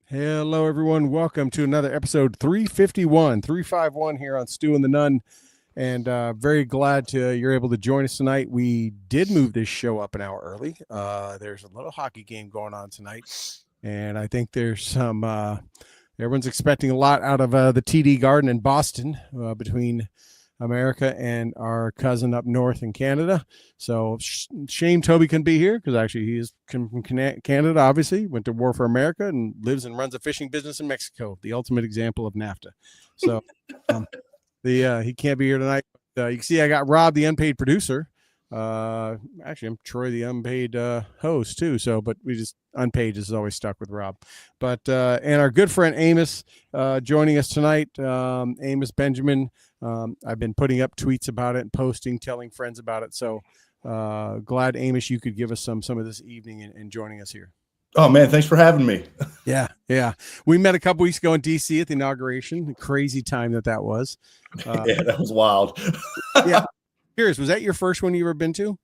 Hello, everyone. Welcome to another episode 351 here on Stu and the Nun. And very glad you're able to join us tonight. We did move this show up an hour early. There's a little hockey game going on tonight. And I think there's some, everyone's expecting a lot out of the TD Garden in Boston between America and our cousin up north in Canada. So shame Toby couldn't be here, because actually he is from Canada, obviously, went to war for America and lives and runs a fishing business in Mexico, the ultimate example of NAFTA. So he can't be here tonight. You can see I got Rob, the unpaid producer. Actually, I'm Troy, the unpaid host too. So, but we just unpaid is always stuck with Rob. But and our good friend Amos joining us tonight. Amos Benjamin. I've been putting up tweets about it and posting, telling friends about it. So glad, Amos, you could give us some of this evening and joining us here. Oh man, thanks for having me. Yeah. We met a couple weeks ago in DC at the inauguration. Crazy time that was. Yeah, that was wild. Yeah. Curious, was that your first one you ever been to?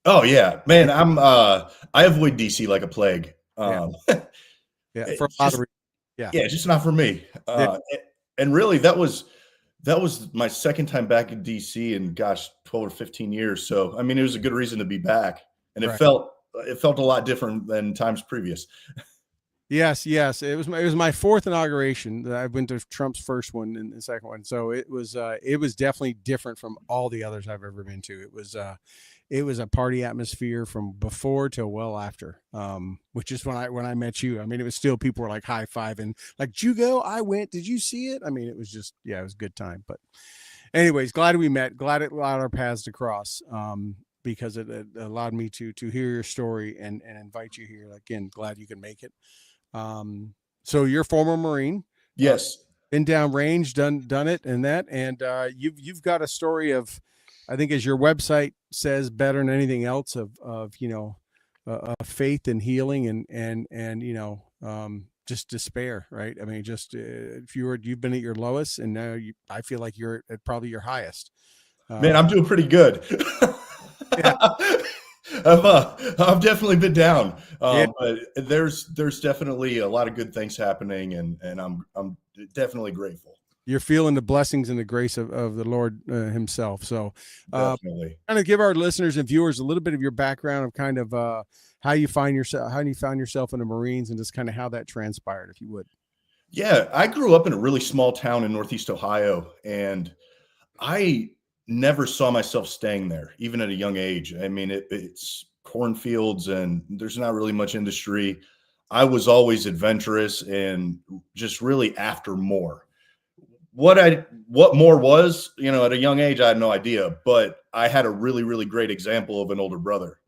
Oh yeah, man. I avoid DC like a plague. Yeah, for a lot of reasons. Yeah, just not for me. And really, that was my second time back in DC in 12 or 15 years. So I mean, it was a good reason to be back, and it felt a lot different than times previous. Yes. It was my fourth inauguration. I went to Trump's first one and the second one. So it was definitely different from all the others I've ever been to. It was a party atmosphere from before to well after, which is when I met you. I mean, it was still, people were like high-fiving, like, did you go? I went. Did you see it? I mean, it was just, it was a good time. But anyways, glad we met. Glad it allowed our paths to cross, because it allowed me to hear your story and invite you here. Again, glad you can make it. So you're a former Marine. Yes. Been downrange, done it and that. And you've got a story of, I think, as your website says, better than anything else, of faith and healing and just despair, right? I mean, just you've been at your lowest, and now I feel like you're at probably your highest. Man, I'm doing pretty good. Yeah. I've definitely been down, but there's definitely a lot of good things happening, and I'm definitely grateful. You're feeling the blessings and the grace of the Lord himself. So definitely kind of give our listeners and viewers a little bit of your background of kind of how you found yourself in the Marines, and just kind of how that transpired, if you would. Yeah, I grew up in a really small town in Northeast Ohio, and I never saw myself staying there, even at a young age. I mean, it's cornfields and there's not really much industry. I was always adventurous and just really after more. What more was, at a young age, I had no idea, but I had a really, really great example of an older brother.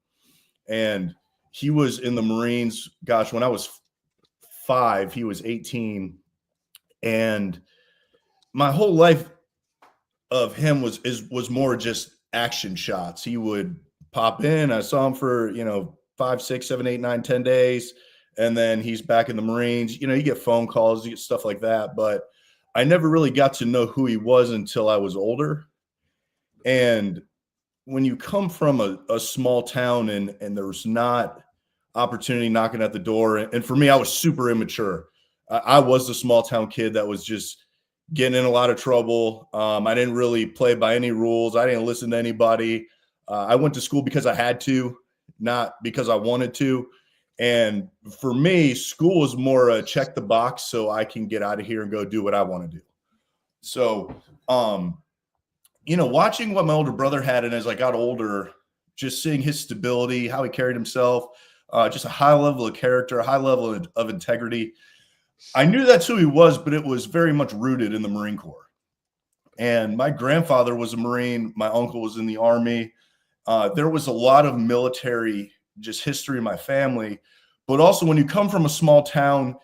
And he was in the Marines. Gosh, when I was 5, he was 18. And my whole life of him was more just action shots. He would pop in. I saw him for, 5, 6, 7, 8, 9, 10 days. And then he's back in the Marines. You get phone calls, you get stuff like that. But I never really got to know who he was until I was older. And when you come from a small town and there's not opportunity knocking at the door, and for me, I was super immature. I was the small town kid that was just getting in a lot of trouble. I didn't really play by any rules. I didn't listen to anybody. I went to school because I had to, not because I wanted to. And for me, school was more a check the box so I can get out of here and go do what I want to do. So, watching what my older brother had, and as I got older, just seeing his stability, how he carried himself, just a high level of character, a high level of integrity. I knew that's who he was, but it was very much rooted in the Marine Corps. And my grandfather was a Marine. My uncle was in the Army. There was a lot of military just history in my family. But also when you come from a small town,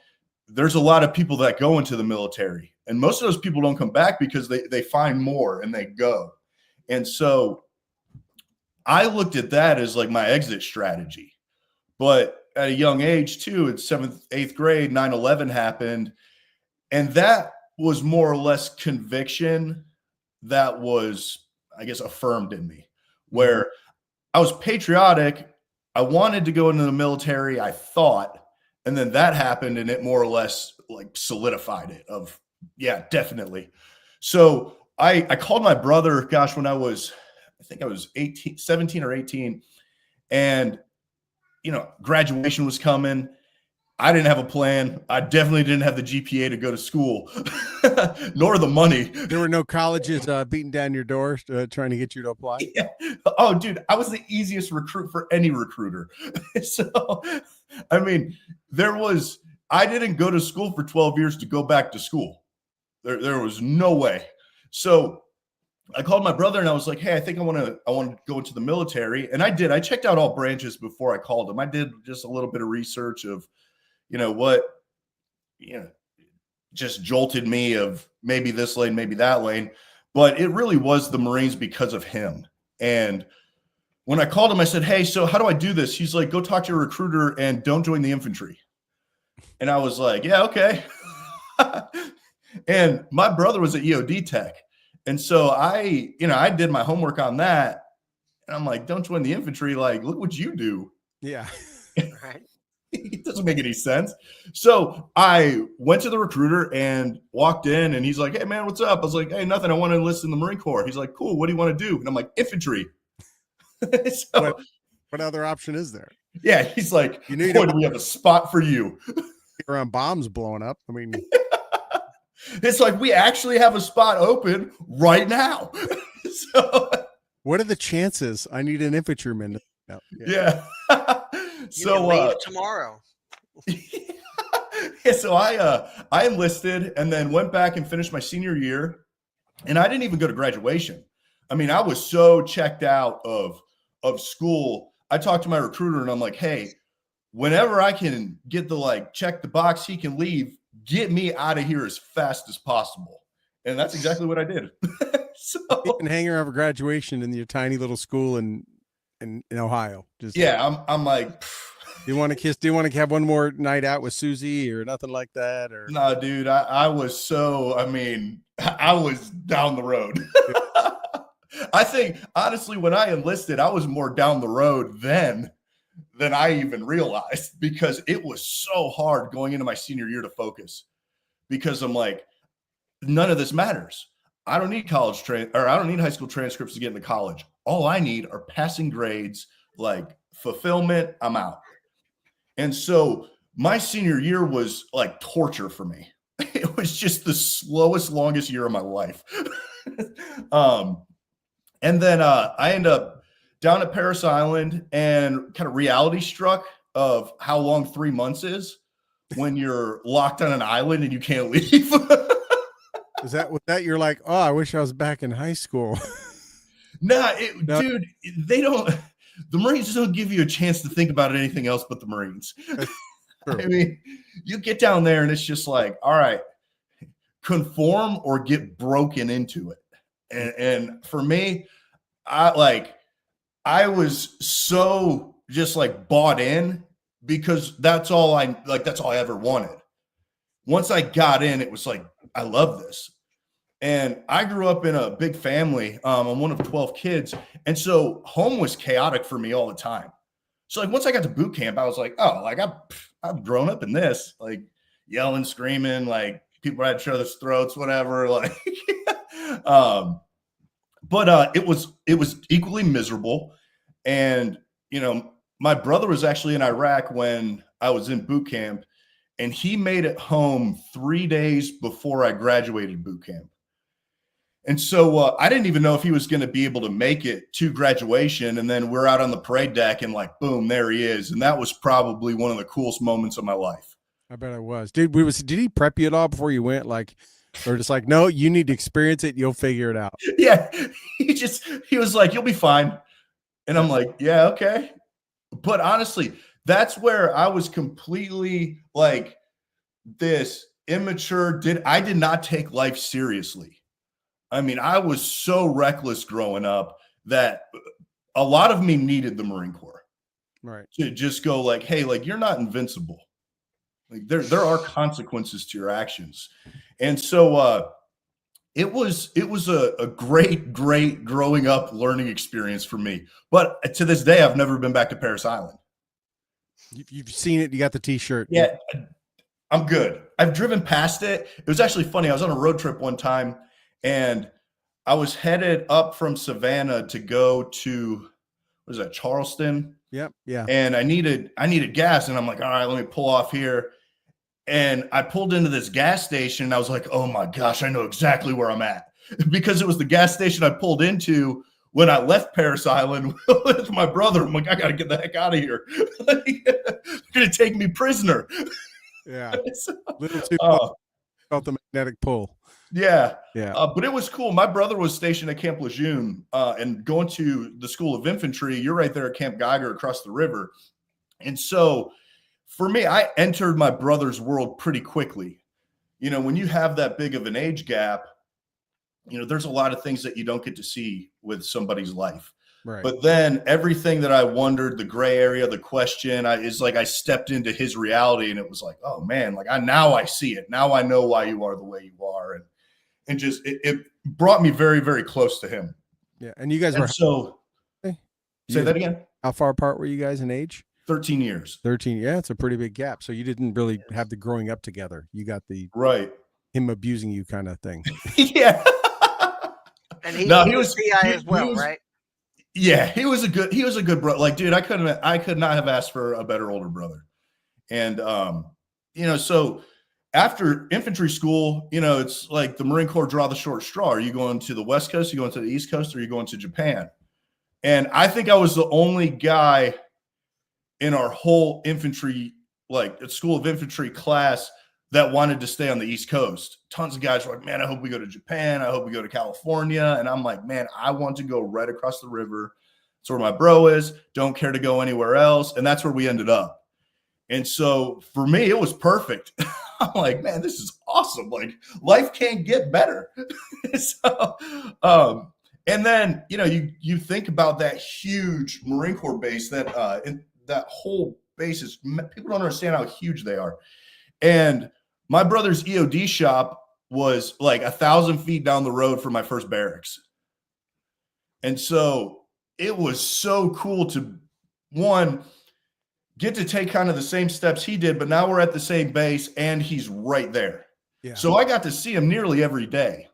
there's a lot of people that go into the military. And most of those people don't come back because they find more and they go. And so I looked at that as like my exit strategy. But at a young age too, in 7th, 8th grade, 9/11 happened. And that was more or less conviction that was, I guess, affirmed in me, where I was patriotic. I wanted to go into the military, I thought, and then that happened and it more or less like solidified it of, yeah, definitely. So I called my brother, gosh, when I think I was 17 or 18, and graduation was coming. I didn't have a plan. I definitely didn't have the GPA to go to school, nor the money. There were no colleges beating down your door trying to get you to apply. Yeah. Oh, dude, I was the easiest recruit for any recruiter. So, I mean, I didn't go to school for 12 years to go back to school. There was no way. So I called my brother and I was like, hey, I think I want to go into the military. And I did. I checked out all branches before I called him. I did just a little bit of research of, what, just jolted me of maybe this lane, maybe that lane. But it really was the Marines because of him. And when I called him, I said, hey, so how do I do this? He's like, go talk to your recruiter and don't join the infantry. And I was like, yeah, okay. And my brother was at EOD Tech. And so I did my homework on that. And I'm like, don't join the infantry. Like, look what you do. Yeah. Right. It doesn't make any sense. So I went to the recruiter and walked in and he's like, hey man, what's up? I was like, hey, nothing. I want to enlist in the Marine Corps. He's like, cool. What do you want to do? And I'm like, infantry. So, what other option is there? Yeah. He's like, we have a spot for you. Around bombs blowing up. I mean, it's like, we actually have a spot open right now. So what are the chances? I need an infantryman. No. Yeah. So leave tomorrow. Yeah, so I enlisted and then went back and finished my senior year, and I didn't even go to graduation. I mean, I was so checked out of school. I talked to my recruiter and I'm like, hey, whenever I can get the check the box, he can leave, get me out of here as fast as possible. And that's exactly what I did. So you can hang around for graduation in your tiny little school in Ohio. Just I'm like, do you want to kiss? Do you want to have one more night out with Susie or nothing like that? Or no, dude, I was I was down the road. I think honestly, when I enlisted, I was more down the road than I even realized, because it was so hard going into my senior year to focus, because I'm like, none of this matters. I don't need I don't need high school transcripts to get into college. All I need are passing grades, like fulfillment. I'm out. And so my senior year was like torture for me. It was just the slowest, longest year of my life. And then I end up down at Paris Island and kind of reality struck of how long 3 months is when you're locked on an island and you can't leave. Is that with that? You're like, oh, I wish I was back in high school. No. Dude, the Marines don't give you a chance to think about anything else but the Marines. I mean, you get down there and it's just like, all right, conform or get broken into it. And for me, I I was so just like bought in because that's all I ever wanted. Once I got in, it was like, I love this. And I grew up in a big family. I'm one of 12 kids. And so home was chaotic for me all the time. So like once I got to boot camp, I was like, oh, like I've grown up in this, like yelling, screaming, like people at each other's throats, whatever. Like, but it was equally miserable. And my brother was actually in Iraq when I was in boot camp, and he made it home 3 days before I graduated boot camp. And so I didn't even know if he was going to be able to make it to graduation. And then we're out on the parade deck and like, boom, there he is. And that was probably one of the coolest moments of my life. I bet it was. Did he prep you at all before you went? Like, or just like, no, you need to experience it. You'll figure it out. Yeah. He was like, you'll be fine. And I'm like, yeah, okay. But honestly, that's where I was completely like this immature. I did not take life seriously. I mean, I was so reckless growing up that a lot of me needed the Marine Corps, right? To just go like, hey, like you're not invincible. Like there are consequences to your actions. And so it was a great growing up learning experience for me. But to this day, I've never been back to Parris Island. You've seen it. You got the T-shirt. Yeah, I'm good. I've driven past it. It was actually funny. I was on a road trip one time, and I was headed up from Savannah to go to, what is that, Charleston? Yep. Yeah. And I needed gas, and I'm like, all right, let me pull off here. And I pulled into this gas station, and I was like, oh my gosh, I know exactly where I'm at. Because it was the gas station I pulled into when I left Parris Island with my brother. I'm like, I got to get the heck out of here. They're going to take me prisoner. Yeah. Little too felt the magnetic pull. Yeah. Yeah. But it was cool. My brother was stationed at Camp Lejeune, and going to the School of Infantry. You're right there at Camp Geiger across the river. And so for me, I entered my brother's world pretty quickly. When you have that big of an age gap, there's a lot of things that you don't get to see with somebody's life. Right. But then everything that I wondered, the gray area, the question, is like I stepped into his reality, and it was like, oh man, like now I see it. Now I know why you are the way you are. And just it brought me very, very close to him. Yeah. And you guys were say that again. How far apart were you guys in age? 13 years. 13. Yeah, it's a pretty big gap. So you didn't really have the growing up together. You got the him abusing you kind of thing. Yeah. And he was PI as well, right? Yeah, he was a good brother. Like, dude, I could not have asked for a better older brother. And so after infantry school, it's like the Marine Corps draw the short straw. Are you going to the West Coast? Are you going to the East Coast? Or are you going to Japan? And I think I was the only guy in our whole infantry, like School of Infantry class, that wanted to stay on the East Coast. Tons of guys were like, man, I hope we go to Japan. I hope we go to California. And I'm like, man, I want to go right across the river. That's where my bro is. Don't care to go anywhere else. And that's where we ended up. And so for me, it was perfect. I'm like, man, this is awesome. Like, life can't get better. So, and then, you think about that huge Marine Corps base that whole base is, people don't understand how huge they are. And my brother's EOD shop was like 1,000 feet down the road from my first barracks. And so it was so cool to, one, get to take kind of the same steps he did, but now we're at the same base and he's right there. Yeah. So I got to see him nearly every day.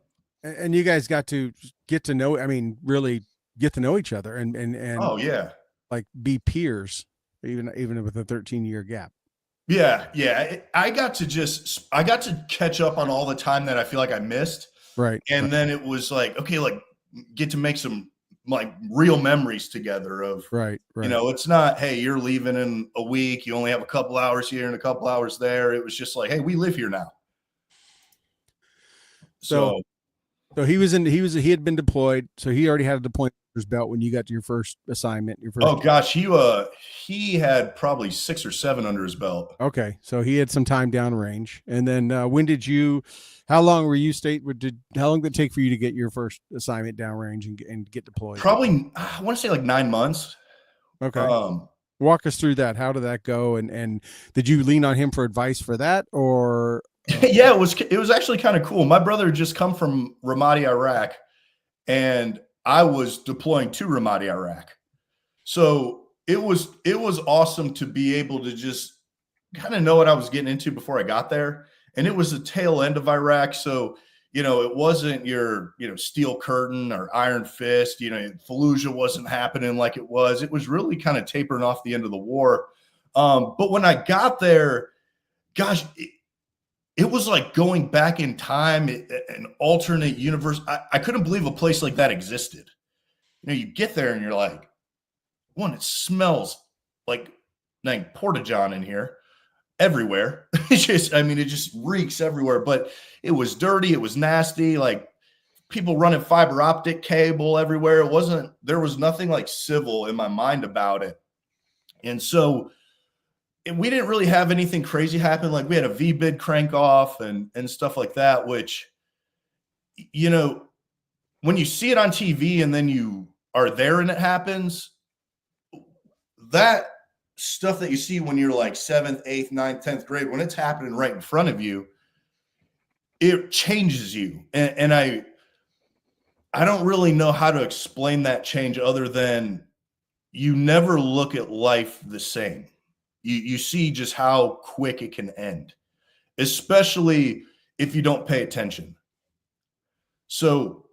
And you guys got to get to know, really get to know each other and oh yeah, like be peers, even with a 13-year gap. Yeah. I got to catch up on all the time that I feel like I missed. Right. And then it was like, okay, like get to make some like real memories together of, right. It's not, hey, you're leaving in a week. You only have a couple hours here and a couple hours there. It was just like, hey, we live here now. So So he had been deployed. So he already had a deployment under his belt when you got to your first assignment. Oh gosh, he had probably 6 or 7 under his belt. Okay, so he had some time downrange. And then how long were you how long did it take for you to get your first assignment downrange and get deployed? Probably, I want to say like 9 months. Okay. Walk us through that. How did that go? And did you lean on him for advice for that, or? Yeah, it was actually kind of cool. My brother had just come from Ramadi, Iraq, and I was deploying to Ramadi, Iraq. So it was awesome to be able to just kind of know what I was getting into before I got there. And it was the tail end of Iraq. So, it wasn't your, Steel Curtain or Iron Fist, Fallujah wasn't happening like it was. It was really kind of tapering off the end of the war. But when I got there, gosh, it was like going back in time, an alternate universe. I couldn't believe a place like that existed. You get there and you're like, one, it smells like Porta-John in here everywhere. It just reeks everywhere, but it was dirty. It was nasty. Like people running fiber optic cable everywhere. There was nothing like civil in my mind about it. And so we didn't really have anything crazy happen. Like we had a V-bid crank off and stuff like that, which, when you see it on TV and then you are there and it happens, that stuff that you see when you're like 7th, 8th, 9th, 10th grade, when it's happening right in front of you, it changes you. And I don't really know how to explain that change other than you never look at life the same. You see just how quick it can end, especially if you don't pay attention. So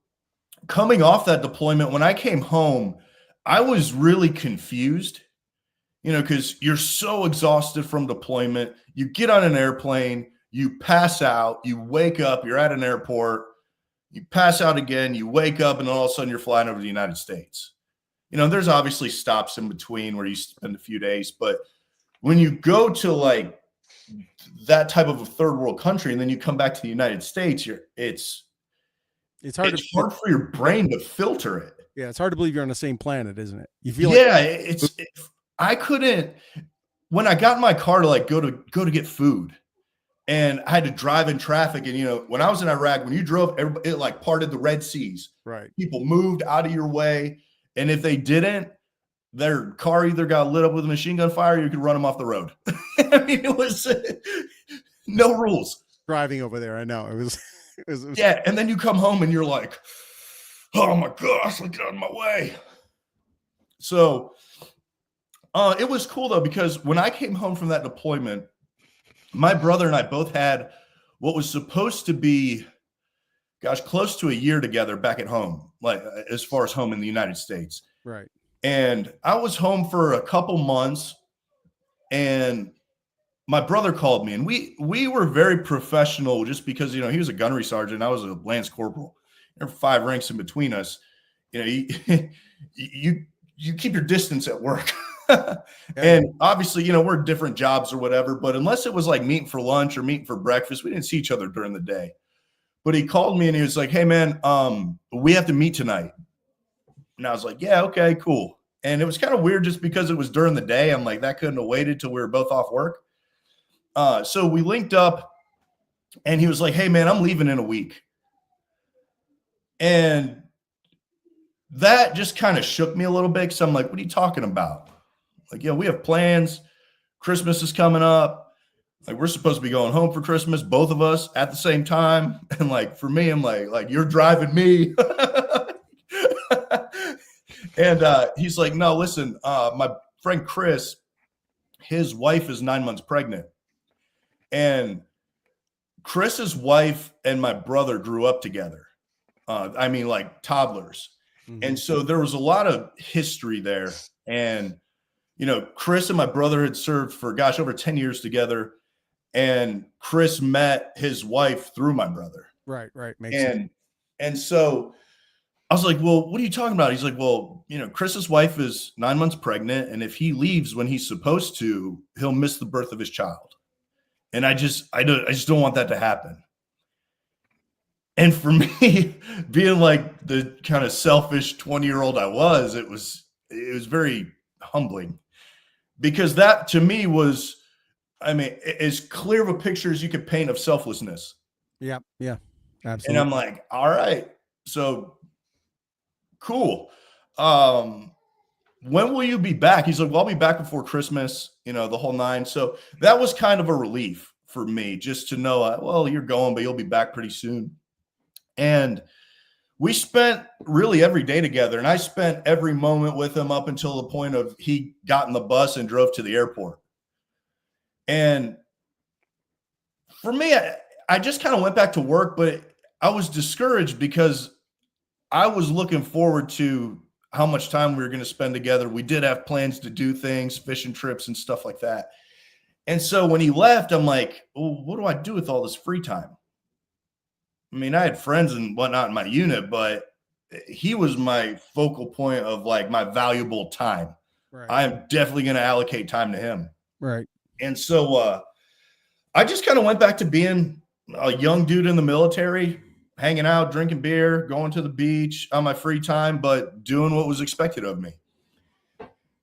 coming off that deployment, when I came home, I was really confused, because you're so exhausted from deployment. You get on an airplane, you pass out, you wake up, you're at an airport, you pass out again, you wake up, and all of a sudden you're flying over the United States. There's obviously stops in between where you spend a few days, but when you go to like that type of a third world country and then you come back to the United States, it's hard for your brain to filter it. Yeah, it's hard to believe you're on the same planet, isn't it? You feel I couldn't, when I got in my car to like go to get food and I had to drive in traffic. And, when I was in Iraq, when you drove, it like parted the Red Seas. Right. People moved out of your way. And if they didn't, their car either got lit up with a machine gun fire or you could run them off the road. It was no rules. Driving over there, I know. It was yeah, and then you come home and you're like, oh my gosh, get out of my way. So it was cool though, because when I came home from that deployment, my brother and I both had what was supposed to be, close to a year together back at home, like as far as home in the United States. Right. And I was home for a couple months and my brother called me and we were very professional just because, he was a gunnery sergeant. I was a lance corporal. There were 5 ranks in between us. You keep your distance at work. And obviously, we're different jobs or whatever, but unless it was like meeting for lunch or meeting for breakfast, we didn't see each other during the day. But he called me and he was like, hey man, we have to meet tonight. And I was like, yeah, okay, cool. And it was kind of weird just because it was during the day. I'm like, that couldn't have waited till we were both off work. So we linked up and he was like, hey man, I'm leaving in a week. And that just kind of shook me a little bit. So I'm like, what are you talking about? Like, we have plans. Christmas is coming up. Like, we're supposed to be going home for Christmas, both of us at the same time. And like, for me, I'm like, you're driving me. And he's like, no, listen, my friend Chris, his wife is 9 months pregnant. And Chris's wife and my brother grew up together. Like toddlers. Mm-hmm. And so there was a lot of history there. And, Chris and my brother had served for, over 10 years together. And Chris met his wife through my brother. Right. Makes sense. And so I was like, well, what are you talking about? He's like, well, Chris's wife is 9 months pregnant. And if he leaves when he's supposed to, he'll miss the birth of his child. And I just don't want that to happen. And for me, being like the kind of selfish 20-year-old I was, it was very humbling, because that to me was, I mean, as clear of a picture as you could paint of selflessness. Yeah. Yeah. And Absolutely. I'm like, all right, so cool. When will you be back? He's like, well, I'll be back before Christmas, the whole nine. So that was kind of a relief for me, just to know, well, you're going, but you'll be back pretty soon. And we spent really every day together, and I spent every moment with him up until the point of he got in the bus and drove to the airport. And for me, I just kind of went back to work, but I was discouraged because I was looking forward to how much time we were going to spend together. We did have plans to do things, fishing trips and stuff like that. And so when he left, I'm like, well, what do I do with all this free time? I mean, I had friends and whatnot in my unit, but he was my focal point of like my valuable time. Right. I'm definitely going to allocate time to him. Right. And so I just kind of went back to being a young dude in the military, hanging out, drinking beer, going to the beach on my free time, but doing what was expected of me.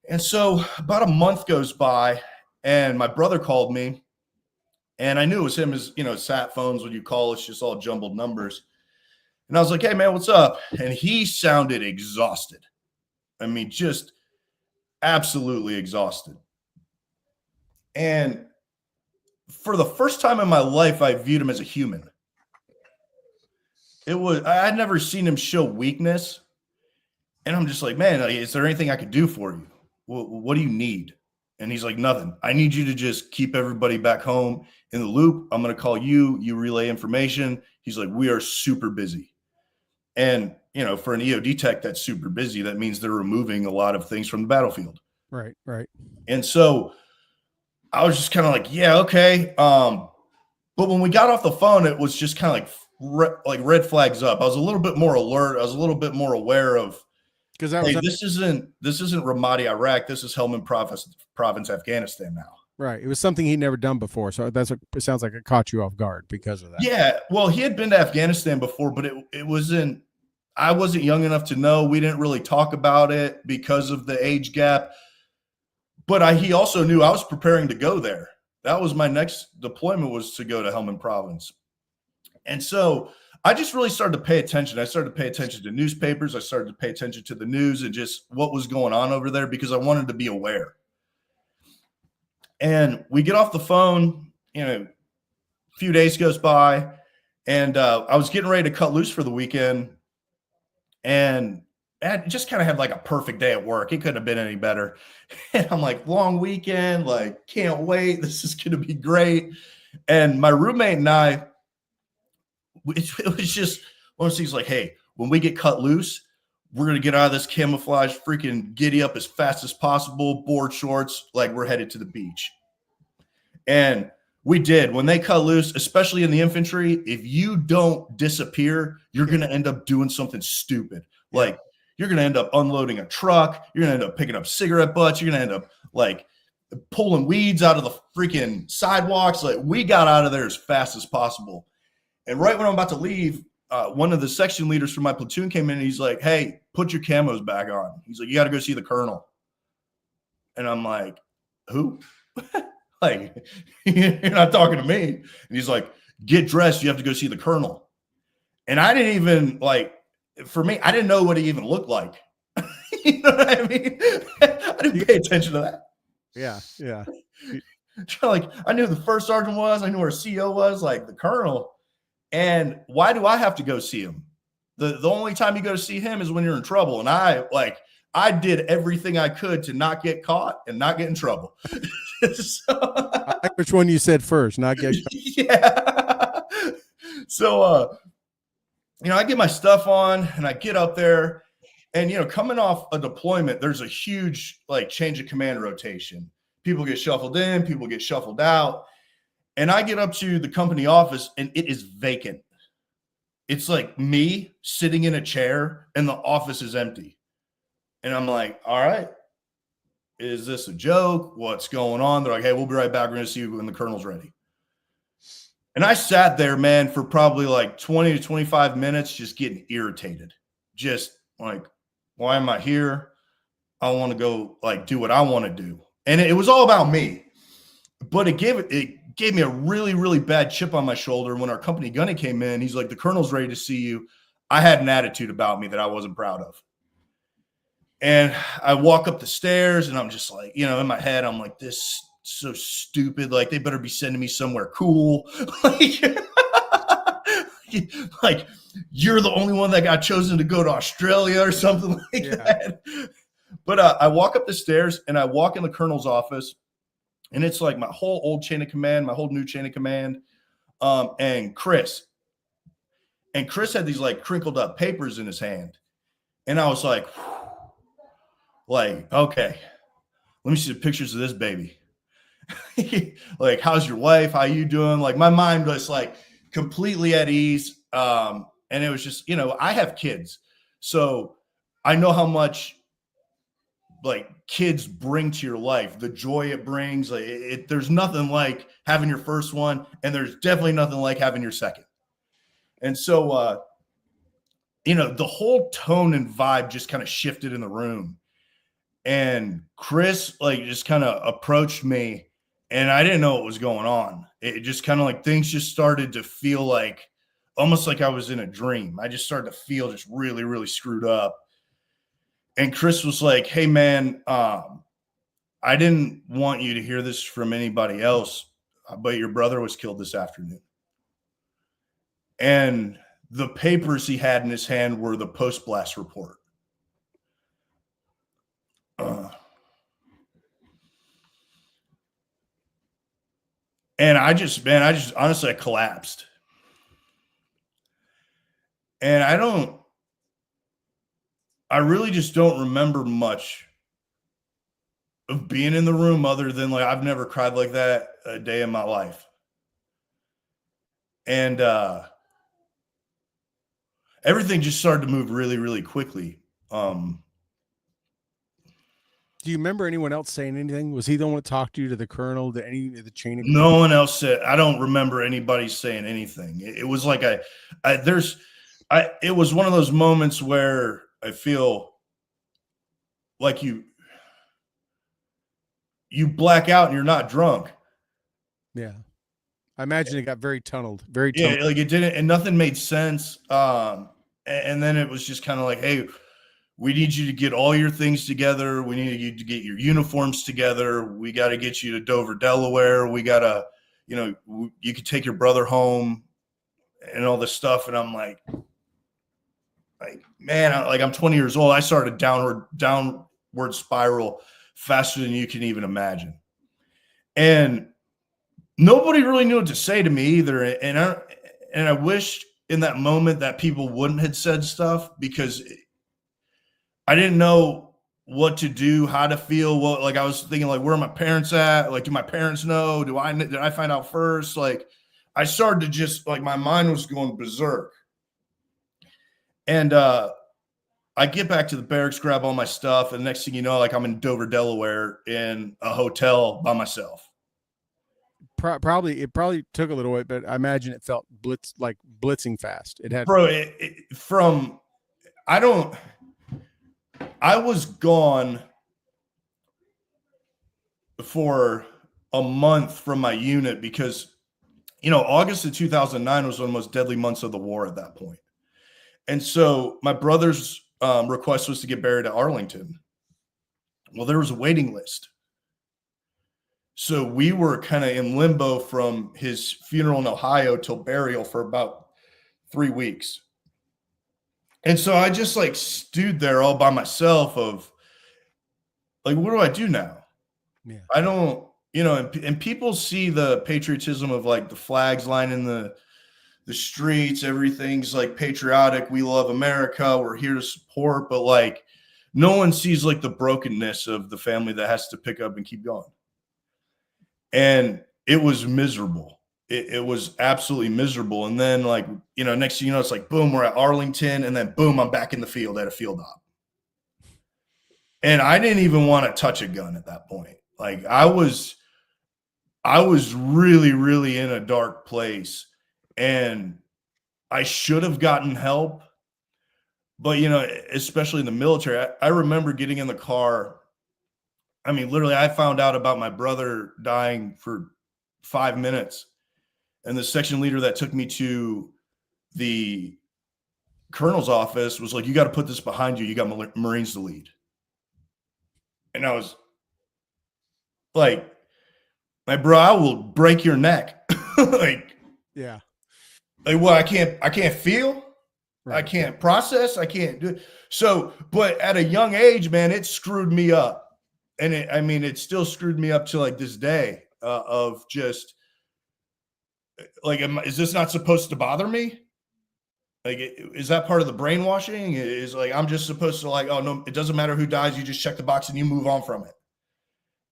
And so about a month goes by, and my brother called me, and I knew it was him. As sat phones, when you call, it's just all jumbled numbers. And I was like, hey, man, what's up? And he sounded exhausted. I mean, just absolutely exhausted. And for the first time in my life, I viewed him as a human. I'd never seen him show weakness. And I'm just like, man, is there anything I could do for you? What do you need? And he's like, nothing. I need you to just keep everybody back home in the loop. I'm going to call you. You relay information. He's like, we are super busy. And, for an EOD tech that's super busy, that means they're removing a lot of things from the battlefield. Right. Right. And so I was just kind of like, yeah, okay. But when we got off the phone, it was just kind of like red flags up. I was a little bit more alert. I was a little bit more aware of, because this isn't Ramadi, Iraq. This is Helmand province, Afghanistan now. Right. It was something he'd never done before. So it sounds like it caught you off guard because of that. Yeah. Well, he had been to Afghanistan before, but I wasn't young enough to know. We didn't really talk about it because of the age gap. But he also knew I was preparing to go there. That was my next deployment, was to go to Helmand province. And so I just really started to pay attention. I started to pay attention to newspapers. I started to pay attention to the news and just what was going on over there, because I wanted to be aware. And we get off the phone, a few days goes by, and I was getting ready to cut loose for the weekend. And I just kind of had like a perfect day at work. It couldn't have been any better. And I'm like, long weekend, like, can't wait. This is going to be great. And my roommate and I, it was just one of those things like, hey, when we get cut loose, we're going to get out of this camouflage, freaking giddy up as fast as possible, board shorts, like we're headed to the beach. And we did. When they cut loose, especially in the infantry, if you don't disappear, you're going to end up doing something stupid. Like, you're going to end up unloading a truck. You're going to end up picking up cigarette butts. You're going to end up like pulling weeds out of the freaking sidewalks. Like, we got out of there as fast as possible. And right when I'm about to leave, one of the section leaders from my platoon came in and he's like, hey, put your camos back on. He's like, you got to go see the colonel. And I'm like, who? Like, you're not talking to me. And he's like, get dressed. You have to go see the colonel. And I didn't even for me, I didn't know what he even looked like. You know what I mean? I didn't pay attention to that. Yeah. Yeah. Like, I knew who the first sergeant was. I knew where CO was, like the colonel. And why do I have to go see him? The only time you go to see him is when you're in trouble. And I did everything I could to not get caught and not get in trouble. I like which one you said first, not get caught. Yeah. So, I get my stuff on and I get up there, and, coming off a deployment, there's a huge change of command rotation. People get shuffled in, people get shuffled out. And I get up to the company office and it is vacant. It's like me sitting in a chair and the office is empty. And I'm like, all right, is this a joke? What's going on? They're like, hey, we'll be right back. We're going to see you when the colonel's ready. And I sat there, man, for probably like 20 to 25 minutes, just getting irritated. Just like, why am I here? I want to go like do what I want to do. And it was all about me. But it gave me a really, really bad chip on my shoulder. When our company gunny came in, he's like, the colonel's ready to see you. I had an attitude about me that I wasn't proud of. And I walk up the stairs and I'm just like, in my head, I'm like, this is so stupid. Like, they better be sending me somewhere cool. like you're the only one that got chosen to go to Australia or something like that. But I walk up the stairs and I walk in the colonel's office, and it's like my whole old chain of command, my whole new chain of command, and Chris. And Chris had these like crinkled up papers in his hand. And I was like, okay, let me see the pictures of this baby. Like, how's your wife? How you doing? Like, my mind was like completely at ease. And it was just, I have kids. So I know how much like kids bring to your life, the joy it brings. Like, there's nothing like having your first one, and there's definitely nothing like having your second. And so, the whole tone and vibe just kind of shifted in the room. And Chris, like, just kind of approached me, and I didn't know what was going on. It just kind of like things just started to feel like almost like I was in a dream. I just started to feel just really, really screwed up. And Chris was like, hey, man, I didn't want you to hear this from anybody else, but your brother was killed this afternoon. And the papers he had in his hand were the post-blast report. And I just honestly, I collapsed. And I really just don't remember much of being in the room other than like, I've never cried like that a day in my life. And everything just started to move really, really quickly. Do you remember anyone else saying anything? Was he the one that talked to you, to the colonel, to any of the chain of command? No one else said. I don't remember anybody saying anything. It was like it was one of those moments where I feel like you black out and you're not drunk. Yeah. I imagine it got very tunneled. Yeah, like it didn't, and nothing made sense. And then it was just kind of like, hey, we need you to get all your things together. We need you to get your uniforms together. We got to get you to Dover, Delaware. We got to, you could take your brother home and all this stuff. And I'm like, man, I'm 20 years old. I started downward spiral faster than you can even imagine. And nobody really knew what to say to me either. And I wish in that moment that people wouldn't have said stuff, because I didn't know what to do, how to feel. Like, I was thinking, like, where are my parents at? Like, do my parents know? Did I find out first? Like, I started to just, like, my mind was going berserk. And I get back to the barracks, grab all my stuff, and the next thing you know, like, I'm in Dover, Delaware, in a hotel by myself. It probably took a little bit, but I imagine it felt blitzing fast. It had, I was gone for a month from my unit because, August of 2009 was one of the most deadly months of the war at that point. And so my brother's request was to get buried at Arlington. Well, there was a waiting list. So we were kind of in limbo from his funeral in Ohio till burial for about 3 weeks. And so I just like stood there all by myself of like, what do I do now? Yeah. I don't, and people see the patriotism of like the flags lining the streets. Everything's like patriotic. We love America. We're here to support. But like, no one sees like the brokenness of the family that has to pick up and keep going. And it was miserable. It was absolutely miserable. And then like, next thing you know, it's like, boom, we're at Arlington. And then boom, I'm back in the field at a field op. And I didn't even want to touch a gun at that point. Like I was I was really, really in a dark place, and I should have gotten help. But, especially in the military, I remember getting in the car. I mean, literally, I found out about my brother dying for 5 minutes. And the section leader that took me to the colonel's office was like, "You got to put this behind you. You got Marines to lead." And I was like, "My bro, I will break your neck." Yeah. Like, well, I can't feel. Right. I can't process. I can't do it. So, but at a young age, man, it screwed me up. And it still screwed me up to like this day of just like, is this not supposed to bother me? Like, is that part of the brainwashing? Is like, I'm just supposed to like, oh no, it doesn't matter who dies. You just check the box and you move on from it.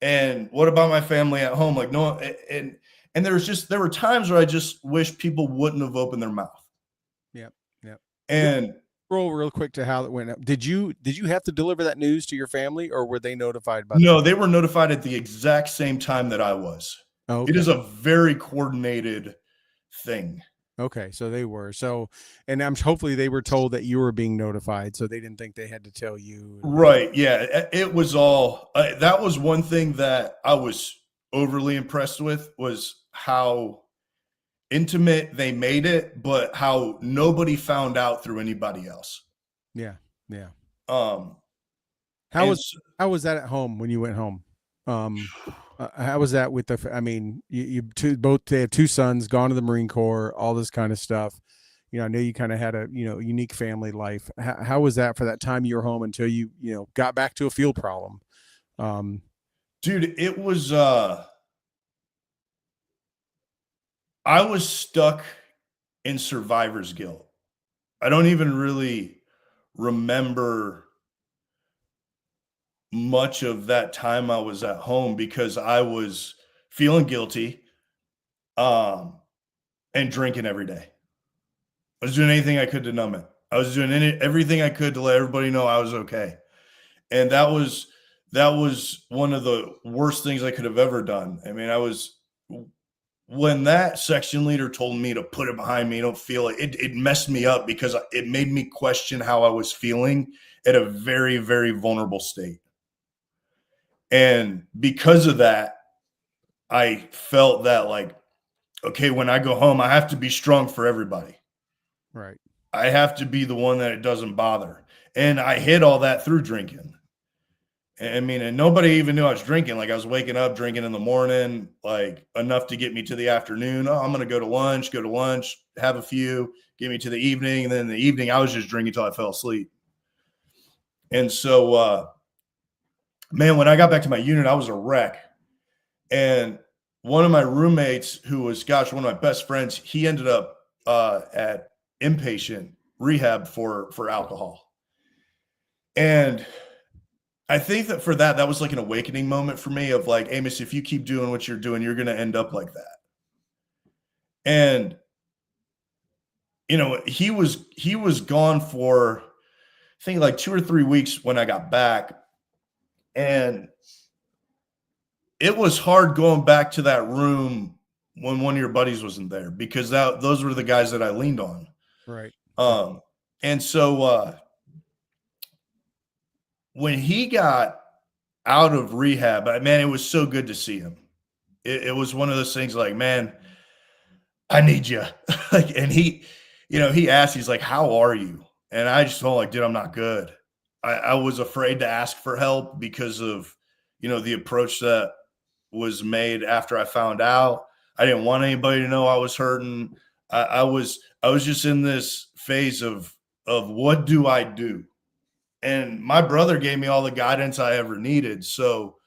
And what about my family at home? Like, no. And there were times where I just wish people wouldn't have opened their mouth. Yep. Yep. And roll real quick to how it went up. Did you have to deliver that news to your family, or were they notified by No, they were notified at the exact same time that I was. Oh, okay. It is a very coordinated thing. Okay, so they were. So, and hopefully they were told that you were being notified, so they didn't think they had to tell you. Right. Yeah. It was all, that was one thing that I was overly impressed with, was how intimate they made it, but how nobody found out through anybody else. Yeah. Yeah. How was that at home when you went home? How was that with I mean, they have two sons, gone to the Marine Corps, all this kind of stuff. I know you kind of had a, unique family life. How was that for that time you were home until you got back to a field problem? Dude, it was, I was stuck in survivor's guilt. I don't even really remember much of that time I was at home because I was feeling guilty, and drinking every day. I was doing anything I could to numb it. I was doing everything I could to let everybody know I was okay. And that was one of the worst things I could have ever done. I mean, when that section leader told me to put it behind me, don't feel it, it messed me up because it made me question how I was feeling at a very, very vulnerable state. And because of that, I felt that like, okay, when I go home, I have to be strong for everybody. Right. I have to be the one that it doesn't bother. And I hid all that through drinking. I mean, and nobody even knew I was drinking. Like, I was waking up drinking in the morning, like enough to get me to the afternoon. Oh, I'm going to go to lunch, have a few, get me to the evening. And then in the evening, I was just drinking until I fell asleep. And so, man, when I got back to my unit, I was a wreck. And one of my roommates, who was, one of my best friends, he ended up at inpatient rehab for alcohol. And I think that for that was like an awakening moment for me of like, Amos, if you keep doing what you're doing, you're going to end up like that. And, he was gone for, I think, like 2 or 3 weeks when I got back. And it was hard going back to that room when one of your buddies wasn't there, because those were the guys that I leaned on. Right. And so, when he got out of rehab, man, it was so good to see him. It was one of those things like, man, I need you. And he asked, he's like, how are you? And I just told him, like, dude, I'm not good. I was afraid to ask for help because of, the approach that was made after I found out. I didn't want anybody to know I was hurting. I was just in this phase of what do I do? And my brother gave me all the guidance I ever needed. So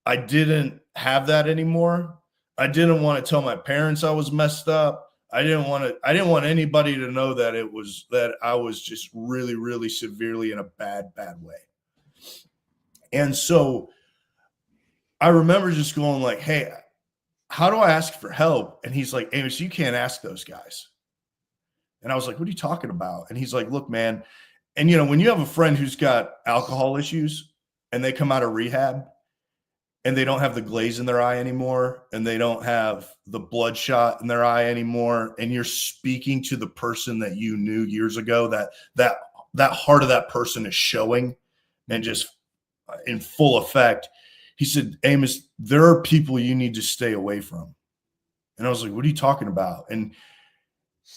I didn't have that anymore. I didn't want to tell my parents I was messed up. I didn't want anybody to know that I was just really, really severely in a bad way. And so I remember just going like, hey, how do I ask for help? And he's like, Amos, you can't ask those guys. And I was like, what are you talking about? And he's like, look, man. And, when you have a friend who's got alcohol issues and they come out of rehab, and they don't have the glaze in their eye anymore, and they don't have the bloodshot in their eye anymore, and you're speaking to the person that you knew years ago, that heart of that person is showing and just in full effect. He said, Amos, there are people you need to stay away from. And I was like, what are you talking about? And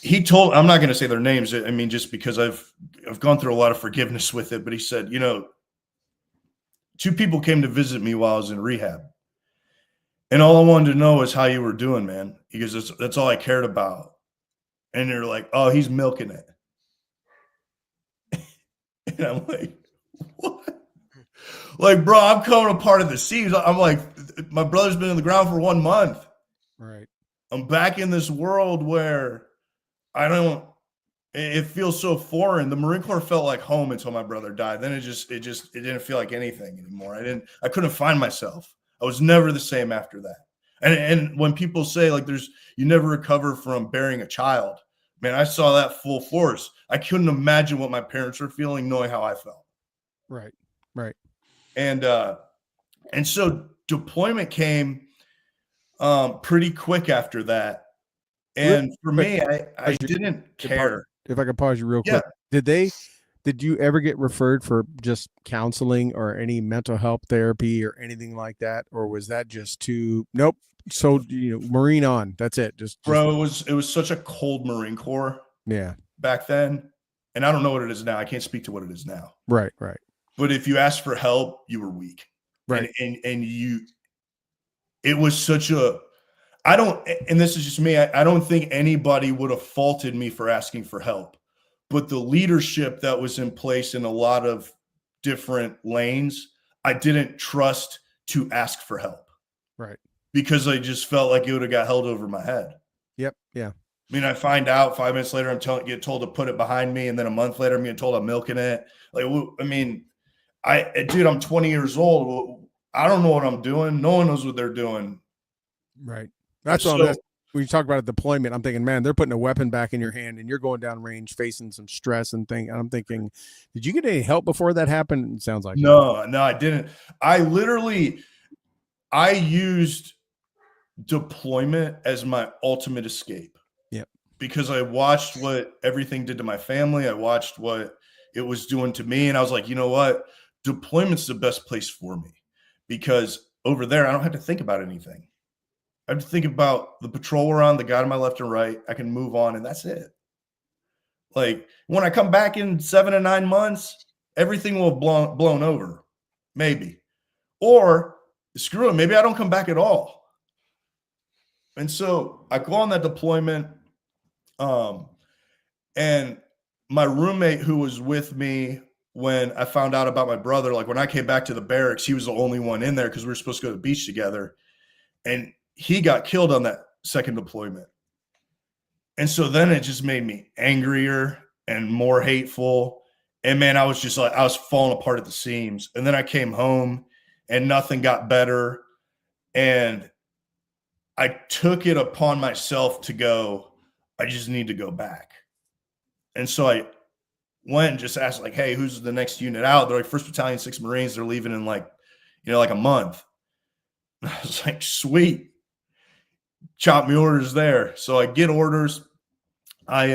he told, I'm not going to say their names. I mean, just because I've gone through a lot of forgiveness with it, but he said, you know, 2 people came to visit me while I was in rehab. And all I wanted to know is how you were doing, man. He goes, that's all I cared about. And they're like, oh, he's milking it. And I'm like, what? Like, bro, I'm coming apart of the seams. I'm like, my brother's been in the ground for 1 month. Right. I'm back in this world where it feels so foreign. The Marine Corps felt like home until my brother died. Then it didn't feel like anything anymore. I couldn't find myself. I was never the same after that. And when people say like you never recover from burying a child, man, I saw that full force. I couldn't imagine what my parents were feeling knowing how I felt. Right. Right. And so deployment came pretty quick after that. And for me, I didn't care. If I could pause you real quick. Did you ever get referred for just counseling or any mental health therapy or anything like that? Or was that just nope. So, Marine on, that's it. Bro, it was such a cold Marine Corps. Yeah. Back then. And I don't know what it is now. I can't speak to what it is now. Right. Right. But if you asked for help, you were weak. Right. And it was such and this is just me, I don't think anybody would have faulted me for asking for help. But the leadership that was in place in a lot of different lanes, I didn't trust to ask for help. Right. Because I just felt like it would have got held over my head. Yep. Yeah. I mean, I find out 5 minutes later, get told to put it behind me. And then a month later, I'm getting told I'm milking it. Like, I mean, I'm 20 years old. I don't know what I'm doing. No one knows what they're doing. Right. That's all. When you talk about a deployment, I'm thinking, man, they're putting a weapon back in your hand and you're going down range facing some stress and I'm thinking, did you get any help before that happened? It sounds like no, I didn't. I used deployment as my ultimate escape. Yep. Because I watched what everything did to my family. I watched what it was doing to me. And I was like, you know what? Deployment's the best place for me because over there, I don't have to think about anything. I have to think about the patrol we're on, the guy to my left and right. I can move on, and that's it. Like, when I come back in 7 to 9 months, everything will have blown over, maybe. Or, screw it, maybe I don't come back at all. And so I go on that deployment, and my roommate who was with me when I found out about my brother, like when I came back to the barracks, he was the only one in there because we were supposed to go to the beach together. And he got killed on that second deployment. And so then it just made me angrier and more hateful. And man, I was just like, I was falling apart at the seams. And then I came home and nothing got better. And I took it upon myself to go, I just need to go back. And so I went and just asked like, hey, who's the next unit out? They're like 1st Battalion, 6th Marines. They're leaving in like a month. And I was like, sweet. Chop me orders there. So I get orders. I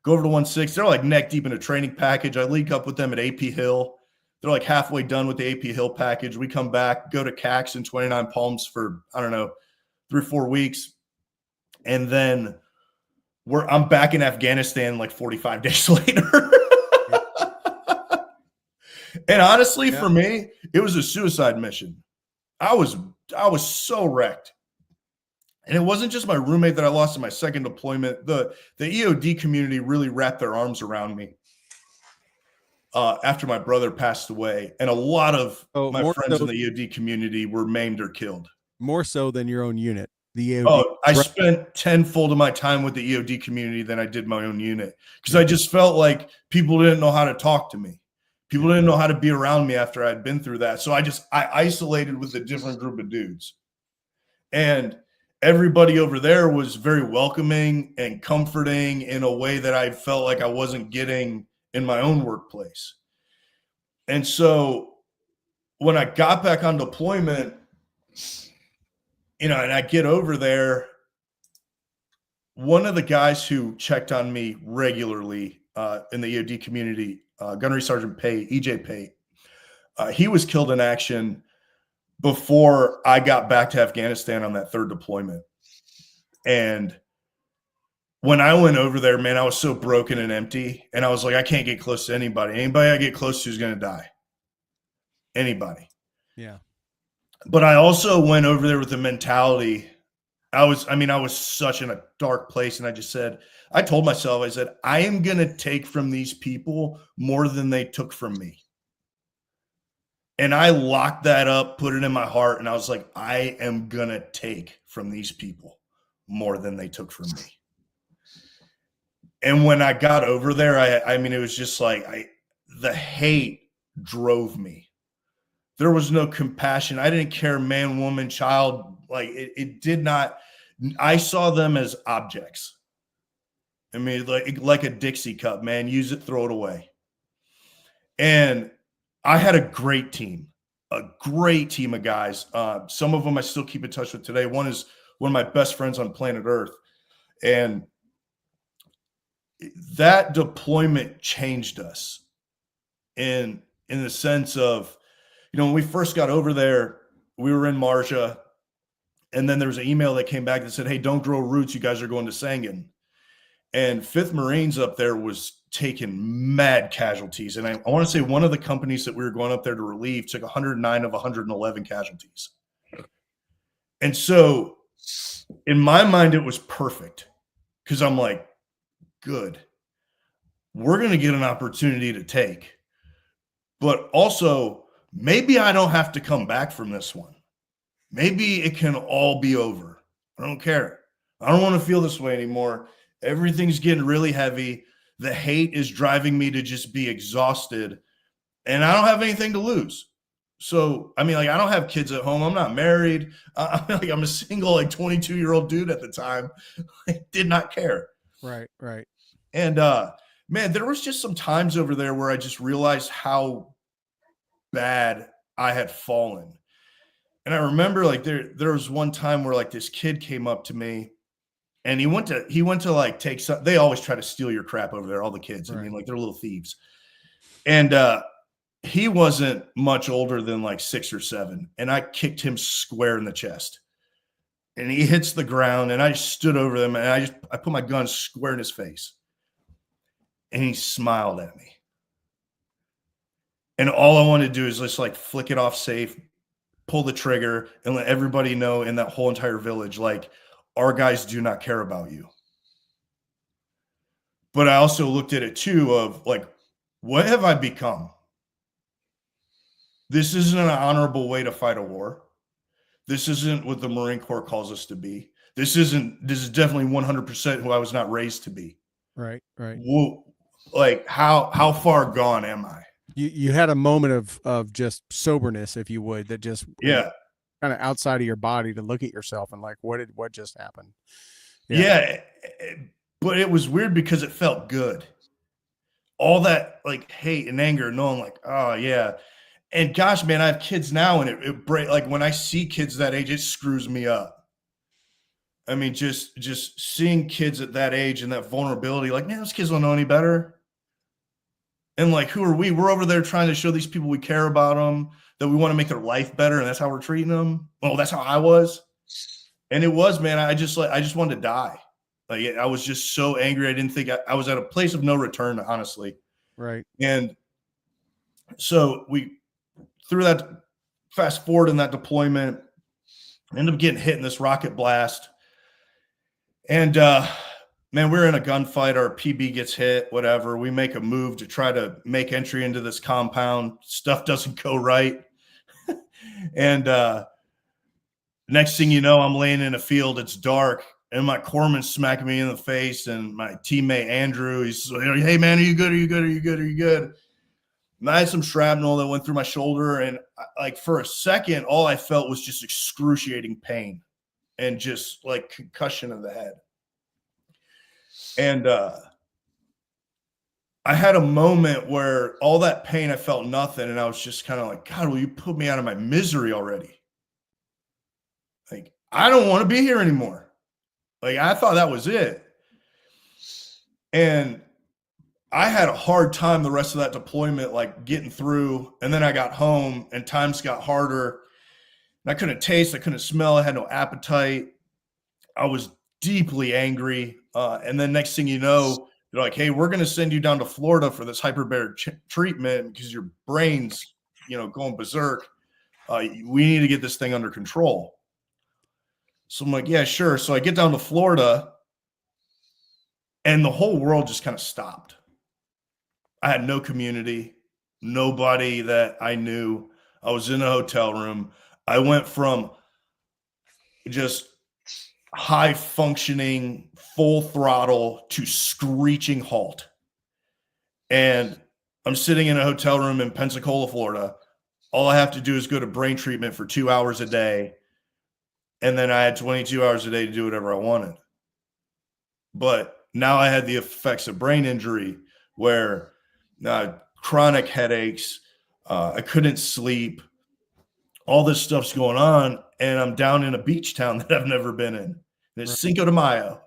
go over to 1-6. They're like neck deep in a training package. I link up with them at AP Hill. They're like halfway done with the AP Hill package. We come back, go to CAX in 29 Palms for, I don't know, 3 or 4 weeks. And then I'm back in Afghanistan like 45 days later. And honestly, for me, it was a suicide mission. I was so wrecked. And it wasn't just my roommate that I lost in my second deployment. The EOD community really wrapped their arms around me after my brother passed away. And a lot of my friends in the EOD community were maimed or killed. More so than your own unit. The EOD. I spent tenfold of my time with the EOD community than I did my own unit because I just felt like people didn't know how to talk to me. People didn't know how to be around me after I'd been through that. So I isolated with a different group of dudes. And everybody over there was very welcoming and comforting in a way that I felt like I wasn't getting in my own workplace. And so when I got back on deployment, and I get over there. One of the guys who checked on me regularly in the EOD community, Gunnery Sergeant Pate, EJ Pate, he was killed in action before I got back to Afghanistan on that third deployment. And when I went over there, man, I was so broken and empty. And I was like, I can't get close to anybody. Anybody I get close to is going to die. Anybody. Yeah. But I also went over there with the mentality. I was such in a dark place. And I told myself, I said, I am going to take from these people more than they took from me. And I locked that up, put it in my heart. And I was like, I am going to take from these people more than they took from me. And when I got over there, it was just like the hate drove me. There was no compassion. I didn't care, man, woman, child. Like it did not. I saw them as objects. I mean, like a Dixie cup, man. Use it, throw it away. And I had a great team of guys. Some of them I still keep in touch with today. One is one of my best friends on planet Earth. And that deployment changed us in the sense of, when we first got over there, we were in Marja, and then there was an email that came back that said, hey, don't grow roots. You guys are going to Sangin. And 5th Marines up there was taking mad casualties. And I want to say one of the companies that we were going up there to relieve took 109 of 111 casualties. And so in my mind, it was perfect because I'm like, good. We're going to get an opportunity to take, but also maybe I don't have to come back from this one. Maybe it can all be over. I don't care. I don't want to feel this way anymore. Everything's getting really heavy. The hate is driving me to just be exhausted, and I don't have anything to lose. So, I don't have kids at home. I'm not married. I'm a single, 22-year-old dude at the time. I did not care. Right. And, man, there was just some times over there where I just realized how bad I had fallen. And I remember there was one time where this kid came up to me and he went to take some, they always try to steal your crap over there. All the kids, right. They're little thieves. And, he wasn't much older than 6 or 7. And I kicked him square in the chest and he hits the ground, and I just stood over them and I put my gun square in his face. And he smiled at me. And all I wanted to do is just flick it off safe, pull the trigger, and let everybody know in that whole entire village, our guys do not care about you. But I also looked at it too of what have I become? This isn't an honorable way to fight a war. This isn't what the Marine Corps calls us to be. This is definitely 100% who I was not raised to be. Right. Whoa, how far gone am I? You had a moment of just soberness, if you would, that just kind of outside of your body to look at yourself and what just happened. Yeah, but it was weird because it felt good. All that hate and anger, knowing oh yeah. And gosh, man, I have kids now, and it break when I see kids that age, it screws me up. I mean, just seeing kids at that age and that vulnerability, man, those kids don't know any better. And who are we? We're over there trying to show these people we care about them, that we want to make their life better, and that's how we're treating them. Well, that's how I was. And it was, man, I just wanted to die. I was just so angry. I didn't think I was at a place of no return, honestly. Right. And so through that, fast forward in that deployment, ended up getting hit in this rocket blast. And, man, we're in a gunfight. Our PB gets hit, whatever. We make a move to try to make entry into this compound. Stuff doesn't go right. And next thing you know, I'm laying in a field. It's dark. And my corpsman's smacking me in the face. And my teammate, Andrew, he's like, hey, man, are you good? Are you good? Are you good? Are you good? And I had some shrapnel that went through my shoulder. And for a second, all I felt was just excruciating pain and just concussion of the head. And I had a moment where all that pain, I felt nothing. And I was just kind of God, will you put me out of my misery already? Like, I don't want to be here anymore. Like, I thought that was it. And I had a hard time the rest of that deployment, like getting through. And then I got home and times got harder. And I couldn't taste, I couldn't smell, I had no appetite. I was deeply angry. And then next thing you know, they're like, hey, we're going to send you down to Florida for this hyperbaric treatment because your brain's, going berserk. We need to get this thing under control. So I'm like, yeah, sure. So I get down to Florida and the whole world just kind of stopped. I had no community, nobody that I knew. I was in a hotel room. I went from just high functioning, full throttle to screeching halt. And I'm sitting in a hotel room in Pensacola, Florida. All I have to do is go to brain treatment for 2 hours a day. And then I had 22 hours a day to do whatever I wanted. But now I had the effects of brain injury where chronic headaches, I couldn't sleep, all this stuff's going on. And I'm down in a beach town that I've never been in. And it's Cinco de Mayo.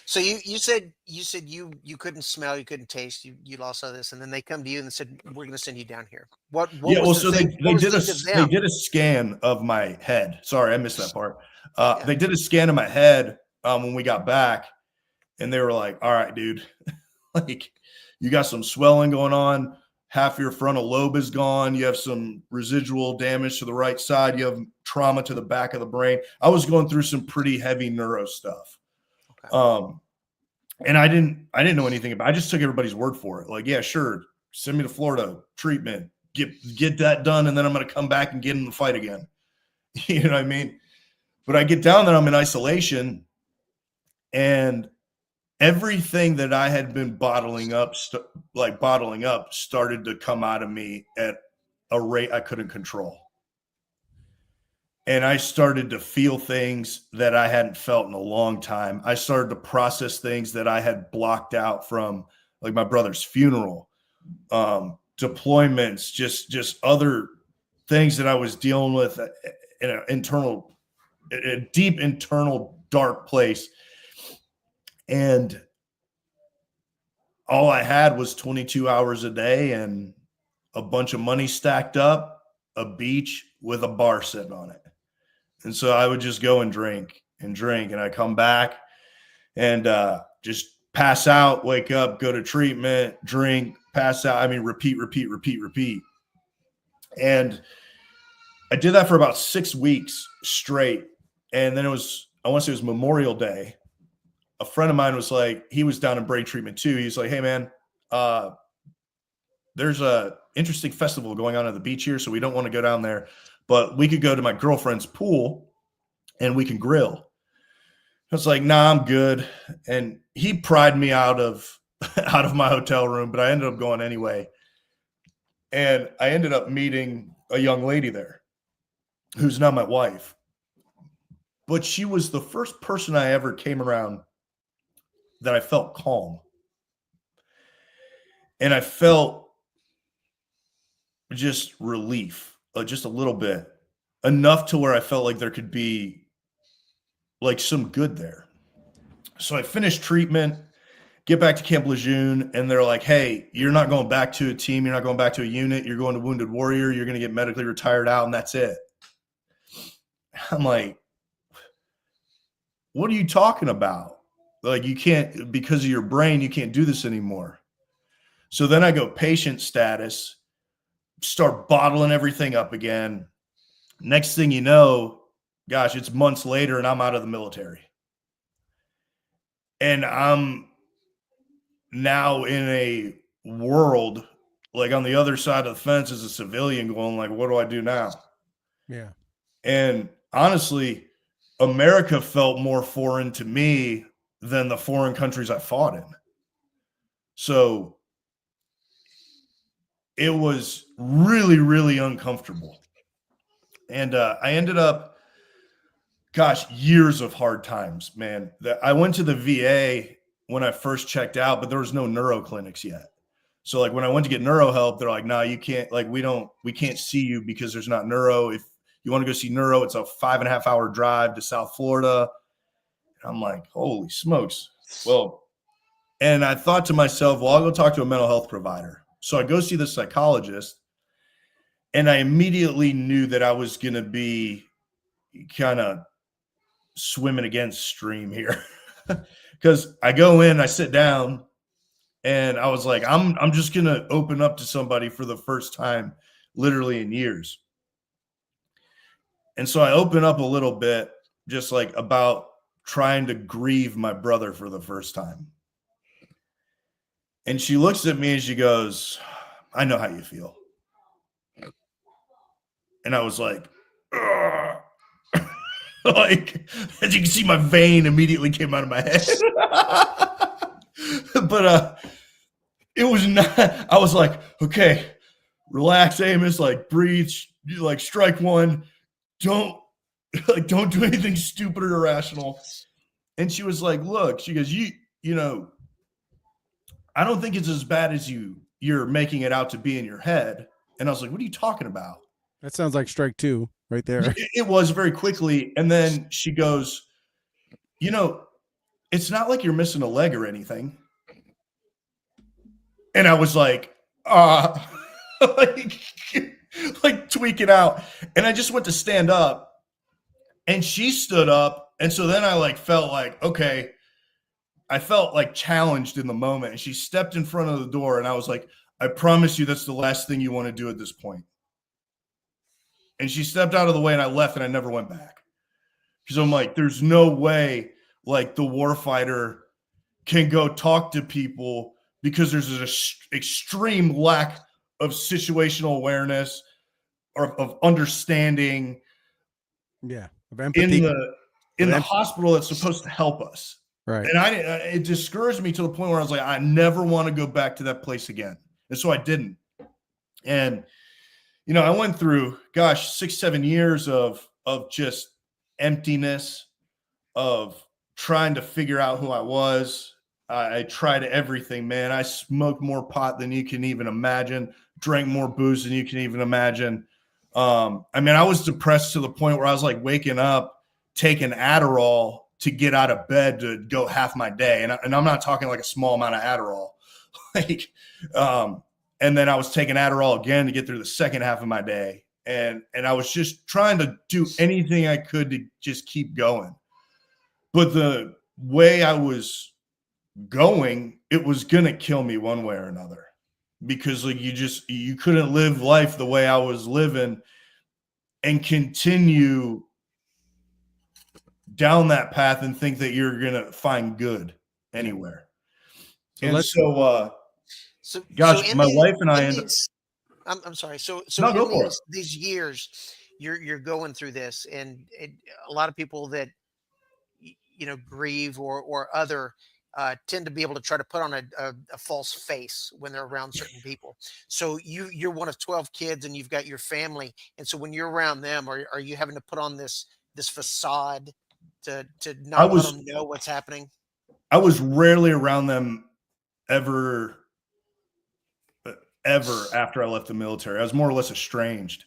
So you said you couldn't smell, you couldn't taste, you lost all this, and then they come to you and said, we're going to send you down here. What yeah, well, was so they did a scan of my head. Sorry, I missed that part. They did a scan of my head when we got back, and they were like, all right, dude, like you got some swelling going on. Half your frontal lobe is gone. You have some residual damage to the right side. You have trauma to the back of the brain. I was going through some pretty heavy neuro stuff. Okay. And I didn't know anything about it. I just took everybody's word for it. Like, yeah, sure. Send me to Florida, treatment, get that done. And then I'm going to come back and get in the fight again. You know what I mean? But I get down there, I'm in isolation, and everything that I had been bottling up started to come out of me at a rate I couldn't control. And I started to feel things that I hadn't felt in a long time. I started to process things that I had blocked out from, like my brother's funeral, deployments, just other things that I was dealing with in a deep internal dark place. And all I had was 22 hours a day and a bunch of money stacked up, a beach with a bar sitting on it. And so I would just go and drink. And I come back and just pass out, wake up, go to treatment, drink, pass out. I mean, repeat. And I did that for about 6 weeks straight. And then I want to say it was Memorial Day. A friend of mine was like, he was down in brain treatment too. He's like, hey man, there's a interesting festival going on at the beach here. So we don't want to go down there, but we could go to my girlfriend's pool and we can grill. I was like, nah, I'm good. And he pried me out of my hotel room, but I ended up going anyway. And I ended up meeting a young lady there who's now my wife, but she was the first person I ever came around that I felt calm. And I felt just relief, just a little bit, enough to where I felt like there could be like some good there. So I finished treatment, get back to Camp Lejeune, and they're like, hey, you're not going back to a team. You're not going back to a unit. You're going to Wounded Warrior. You're going to get medically retired out, and that's it. I'm like, what are you talking about? Like, you can't, because of your brain, you can't do this anymore. So then I go patient status, start bottling everything up again. Next thing you know, gosh, it's months later and I'm out of the military. And I'm now in a world, like on the other side of the fence as a civilian going like, what do I do now? Yeah. And honestly, America felt more foreign to me than the foreign countries I fought in. So it was really, really uncomfortable. And I ended up, years of hard times, man. I went to the VA when I first checked out, but there was no neuro clinics yet. So like when I went to get neuro help, they're like, no, you can't, like, we can't see you because there's not neuro. If You want to go see neuro? It's a 5.5 hour drive to South Florida. And I'm like, holy smokes. Well, and I thought to myself, well, I'll go talk to a mental health provider. So I go see the psychologist, and I immediately knew that I was going to be kind of swimming against stream here. Because I go in, I sit down, and I was like, I'm just going to open up to somebody for the first time, literally in years. And so I open up a little bit, just like about trying to grieve my brother for the first time. And she looks at me and she goes, I know how you feel. And I was like, like, as you can see, my vein immediately came out of my head. But it was not, I was like, okay, relax, Amos, like breathe, like strike one. Don't do anything stupid or irrational. And she was like, look, she goes, you know, I don't think it's as bad as you're making it out to be in your head. And I was like, what are you talking about? That sounds like strike two right there. It was very quickly. And then she goes, you know, it's not like you're missing a leg or anything. And I was like, like tweaking out. And I just went to stand up, and she stood up. And so then I like felt like, okay, I felt like challenged in the moment. And she stepped in front of the door, and I was like, I promise you that's the last thing you want to do at this point. And she stepped out of the way, and I left, and I never went back. Because I'm like, there's no way like the warfighter can go talk to people, because there's an extreme lack of situational awareness or of understanding. Yeah, of empathy in the hospital that's supposed to help us. Right. And it discouraged me to the point where I was like, I never want to go back to that place again. And so I didn't. And, you know, I went through, 6-7 years of just emptiness, of trying to figure out who I was. I tried everything, man. I smoked more pot than you can even imagine, drank more booze than you can even imagine. I mean, I was depressed to the point where I was like waking up, taking Adderall to get out of bed to go half my day. And I'm not talking like a small amount of Adderall. Like, and then I was taking Adderall again to get through the second half of my day. And I was just trying to do anything I could to just keep going. But the way I was going, it was going to kill me one way or another, because like you couldn't live life the way I was living and continue down that path and think that you're going to find good anywhere. So my wife and I ended up. I'm sorry. So no, go for it. These years you're going through this, and a lot of people that grieve or other tend to be able to try to put on a false face when they're around certain people. So you're one of 12 kids, and you've got your family, and so when you're around them, are you having to put on this facade to not let them know what's happening? I was rarely around them ever after I left the military. I was more or less estranged.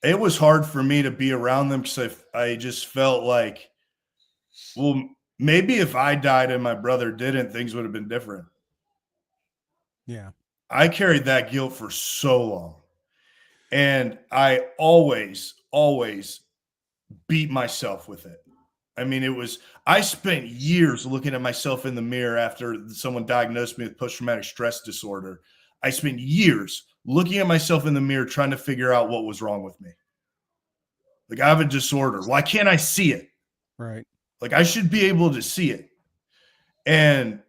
It was hard for me to be around them, because I just felt like, well, maybe if I died and my brother didn't, things would have been different. Yeah. I carried that guilt for so long. And I always beat myself with it. I mean, I spent years looking at myself in the mirror after someone diagnosed me with post-traumatic stress disorder. I spent years looking at myself in the mirror, trying to figure out what was wrong with me. Like, I have a disorder. Why can't I see it? Right. Like, I should be able to see it. And,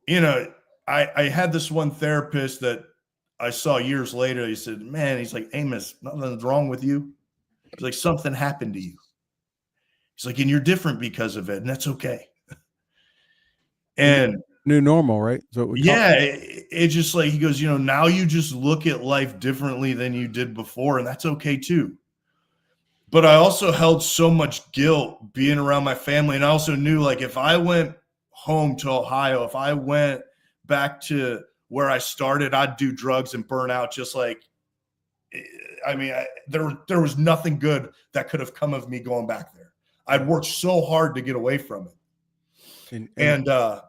I had this one therapist that I saw years later. He said, man, he's like, Amos, nothing's wrong with you. He's like, something happened to you. He's like, and you're different because of it, and that's okay. And new normal, right? So it just like, he goes, now you just look at life differently than you did before, and that's okay too. But I also held so much guilt being around my family. And I also knew, like, if I went home to Ohio, if I went back to where I started, I'd do drugs and burn out just like I mean, there was nothing good that could have come of me going back there. I'd worked so hard to get away from it. And so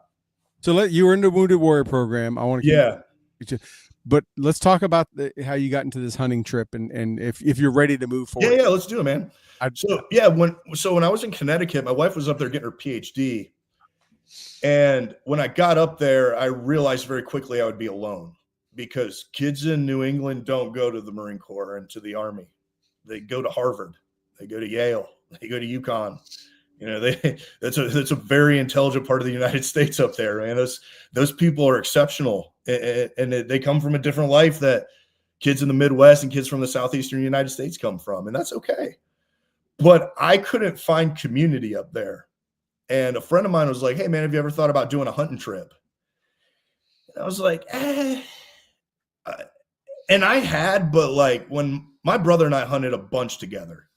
you were in the Wounded Warrior program. I want to but let's talk about how you got into this hunting trip and if you're ready to move forward. Yeah, let's do it, man. When I was in Connecticut, my wife was up there getting her PhD. And when I got up there, I realized very quickly I would be alone because kids in New England don't go to the Marine Corps and to the Army. They go to Harvard, they go to Yale, they go to UConn. You know, that's a very intelligent part of the United States up there, man. Those people are exceptional, and they come from a different life that kids in the Midwest and kids from the Southeastern United States come from, and that's okay. But I couldn't find community up there. And a friend of mine was like, "Hey, man, have you ever thought about doing a hunting trip?" And I was like, and I had, but like when my brother and I hunted a bunch together.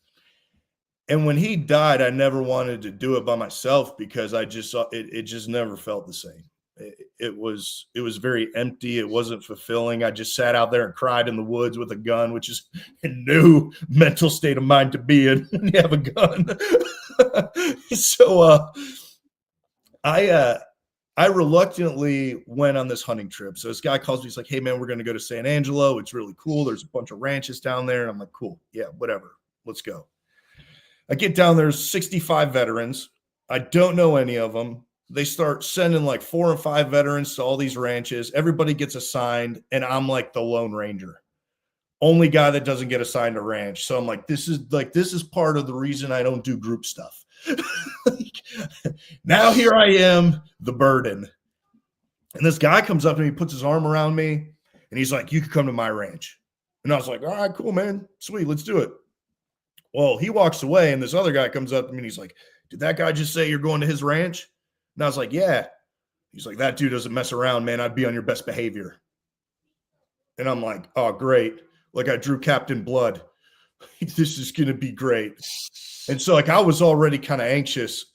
And when he died, I never wanted to do it by myself because I just saw it just never felt the same. It was very empty. It wasn't fulfilling. I just sat out there and cried in the woods with a gun, which is a new mental state of mind to be in when you have a gun. So I reluctantly went on this hunting trip. So this guy calls me. He's like, "Hey, man, we're going to go to San Angelo. It's really cool. There's a bunch of ranches down there." And I'm like, "Cool. Yeah, whatever. Let's go." I get down there, 65 veterans. I don't know any of them. They start sending like 4 and 5 veterans to all these ranches. Everybody gets assigned, and I'm like the Lone Ranger. Only guy that doesn't get assigned a ranch. So I'm like, this is part of the reason I don't do group stuff. Now here I am, the burden. And this guy comes up to me, puts his arm around me, and he's like, "You can come to my ranch." And I was like, "All right, cool, man. Sweet, let's do it." Well, he walks away, and this other guy comes up to me, and he's like, "Did that guy just say you're going to his ranch?" And I was like, "Yeah." He's like, "That dude doesn't mess around, man. I'd be on your best behavior." And I'm like, "Oh, great." Like I drew Captain Blood. This is going to be great. And so like I was already kind of anxious.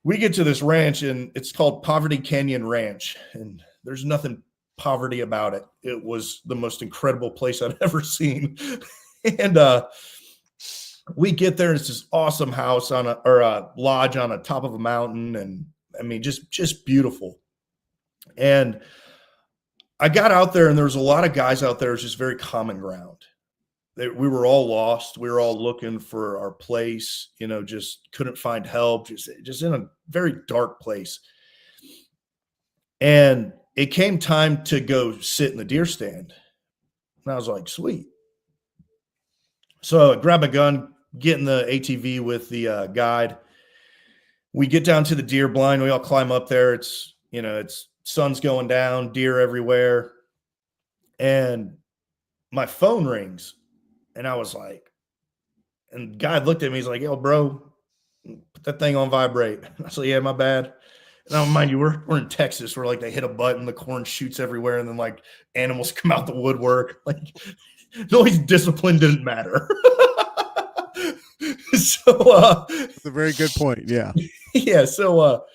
We get to this ranch, and it's called Poverty Canyon Ranch, and there's nothing poverty about it. It was the most incredible place I'd ever seen. And we get there, and it's this awesome house or a lodge on the top of a mountain. And I mean, just beautiful. And I got out there, and there was a lot of guys out there. It was just very common ground. We were all lost. We were all looking for our place, just couldn't find help, just in a very dark place. And it came time to go sit in the deer stand. And I was like, sweet. So I grab a gun, get in the ATV with the guide. We get down to the deer blind. We all climb up there. It's sun's going down, deer everywhere. And my phone rings. And I was like, and the guy looked at me. He's like, "Yo, bro, put that thing on vibrate." I was like, "Yeah, my bad." And I'll remind you, we're in Texas where like they hit a button, the corn shoots everywhere, and then like animals come out the woodwork. Like noise discipline didn't matter. So that's a very good point. Yeah. Yeah. So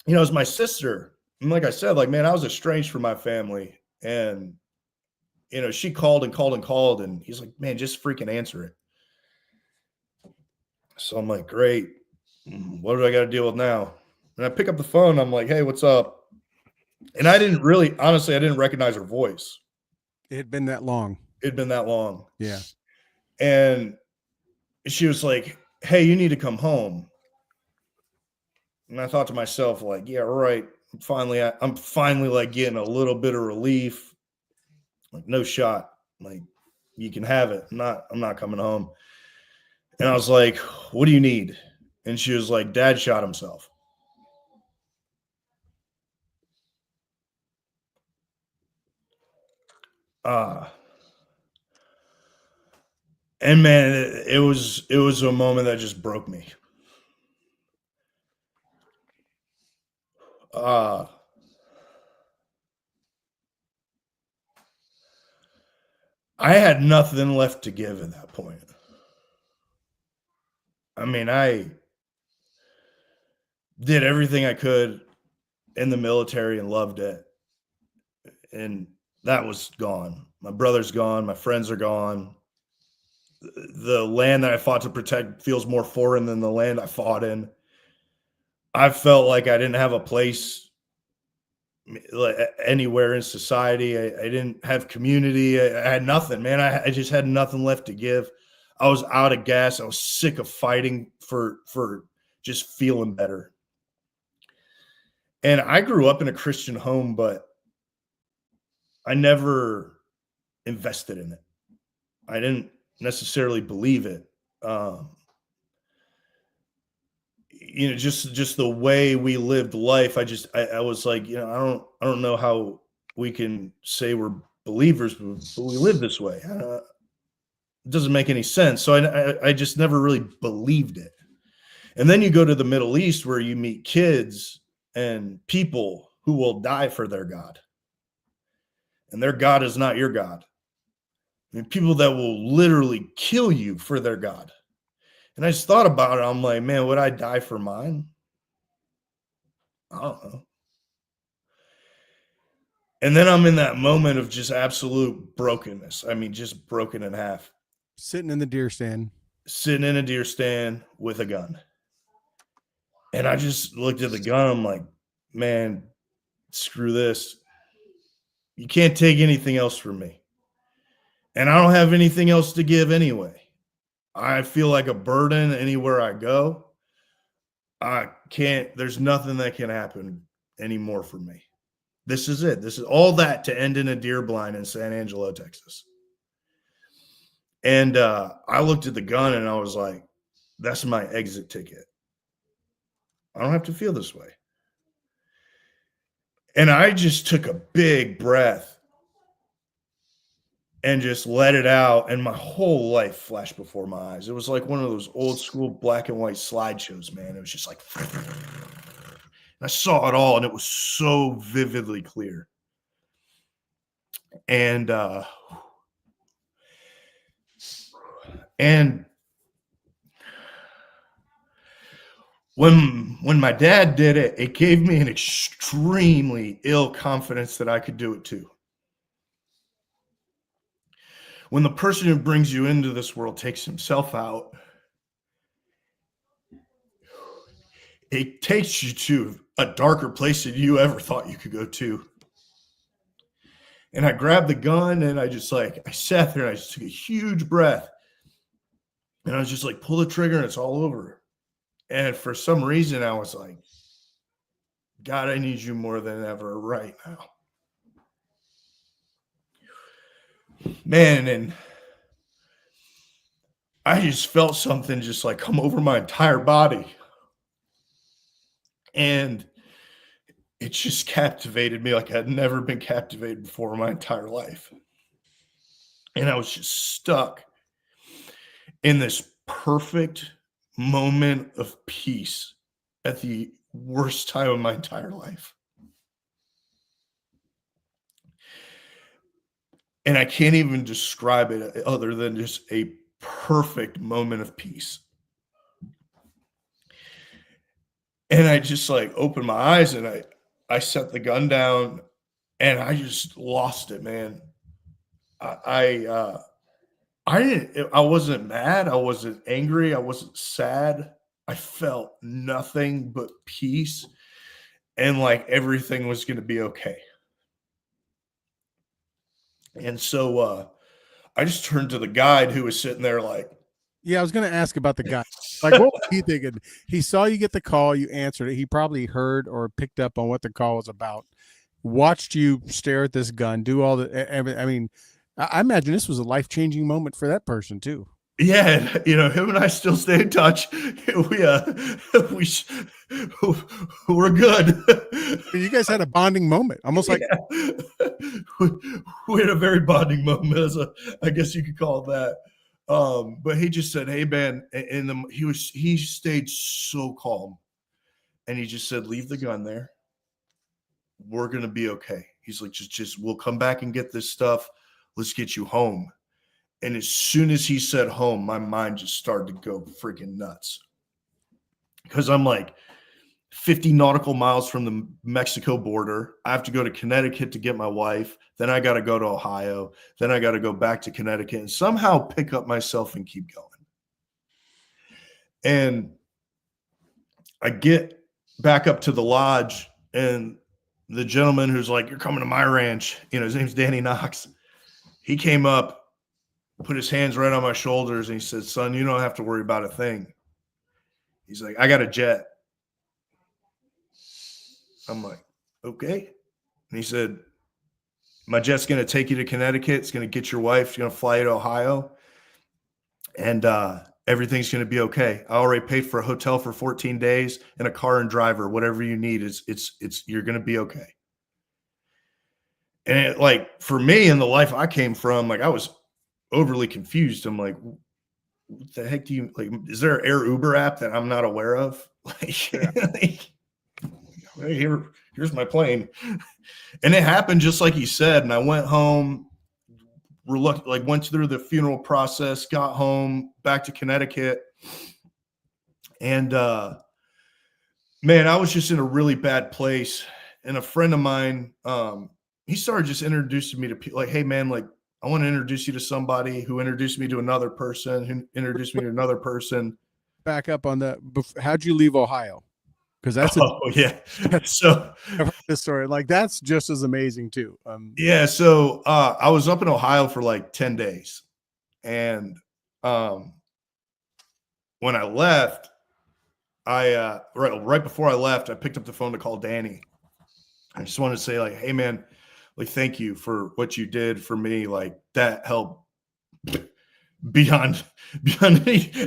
it's my sister. And like I said, like, man, I was estranged from my family. And she called and called and called, and he's like, "Man, just freaking answer it." So I'm like, "Great. What do I got to deal with now?" And I pick up the phone. I'm like, "Hey, what's up?" And I didn't recognize her voice. It had been that long. It'd been that long. Yeah. And she was like, "Hey, you need to come home." And I thought to myself, like, yeah, right. I'm finally like getting a little bit of relief. Like, no shot. Like, you can have it. I'm not coming home. And I was like, "What do you need?" And she was like, "Dad shot himself." And man, it was a moment that just broke me. I had nothing left to give at that point. I mean, I did everything I could in the military and loved it. And that was gone. My brother's gone. My friends are gone. The land that I fought to protect feels more foreign than the land I fought in. I felt like I didn't have a place anywhere in society. I didn't have community. I had nothing, man. I just had nothing left to give. I was out of gas. I was sick of fighting for just feeling better. And I grew up in a Christian home, but I never invested in it. I didn't necessarily believe it. Just the way we lived life. I was like, I don't know how we can say we're believers, but we live this way. It doesn't make any sense. So I just never really believed it. And then you go to the Middle East where you meet kids and people who will die for their God. And their God is not your God. I mean, people that will literally kill you for their God. And I just thought about it. I'm like, man, would I die for mine? I don't know. And then I'm in that moment of just absolute brokenness. I mean, just broken in half. Sitting in the deer stand. Sitting in a deer stand with a gun. And I just looked at the gun. I'm like, man, screw this. You can't take anything else from me. And I don't have anything else to give anyway. I feel like a burden anywhere I go. There's nothing that can happen anymore for me. This is it. This is all that to end in a deer blind in San Angelo, Texas. And I looked at the gun and I was like, that's my exit ticket. I don't have to feel this way. And I just took a big breath and just let it out. And my whole life flashed before my eyes. It was like one of those old school black and white slideshows, man. It was just like, I saw it all and it was so vividly clear. And when my dad did it, it gave me an extremely ill confidence that I could do it too. When the person who brings you into this world takes himself out, it takes you to a darker place than you ever thought you could go to. And I grabbed the gun and I sat there and I just took a huge breath. And I was just like, pull the trigger and it's all over. And for some reason, I was like, God, I need you more than ever right now. Man, and I just felt something just like come over my entire body. And it just captivated me like I'd never been captivated before in my entire life. And I was just stuck in this perfect moment of peace at the worst time of my entire life. And I can't even describe it other than just a perfect moment of peace. And I just like opened my eyes and I set the gun down and I just lost it, man. I wasn't mad. I wasn't angry. I wasn't sad. I felt nothing but peace and like everything was going to be okay. And so I just turned to the guide who was sitting there like, yeah, I was going to ask about the guy. Like, what was he thinking? He saw you get the call, you answered it. He probably heard or picked up on what the call was about, watched you stare at this gun, do all the, I mean, I imagine this was a life-changing moment for that person too. Yeah, him and I still stay in touch. We're good. You guys had a bonding moment, almost like we had a very bonding moment, I guess you could call it that. But he just said, "Hey, man," and he stayed so calm, and he just said, "Leave the gun there. We're gonna be okay." He's like, "Just we'll come back and get this stuff. Let's get you home." And as soon as he said home, my mind just started to go freaking nuts. Because I'm like, 50 nautical miles from the Mexico border. I have to go to Connecticut to get my wife. Then I got to go to Ohio. Then I got to go back to Connecticut and somehow pick up myself and keep going. And I get back up to the lodge, and the gentleman who's like, "You're coming to my ranch," his name's Danny Knox. He came up, put his hands right on my shoulders, and he said, "Son, you don't have to worry about a thing." He's like, "I got a jet." I'm like, "Okay." And he said, "My jet's going to take you to Connecticut. It's going to get your wife. It's going to fly you to Ohio. And everything's going to be okay. I already paid for a hotel for 14 days and a car and driver. Whatever you need, you're going to be okay." And for me, in the life I came from, I was overly confused. I'm like, "What the heck do you is there an Air Uber app that I'm not aware of?" Here's my plane. And it happened just like he said. And I went home, went through the funeral process, got home, back to Connecticut. And man, I was just in a really bad place. And a friend of mine, he started just introducing me to people, "Hey man, I want to introduce you to somebody," who introduced me to another person, who introduced me to another person. Back up on that. How'd you leave Ohio? Because that's So I've heard this story. That's just as amazing too. So I was up in Ohio for 10 days. And when I left, I right before I left, I picked up the phone to call Danny. I just wanted to say, "Hey man, thank you for what you did for me. That helped beyond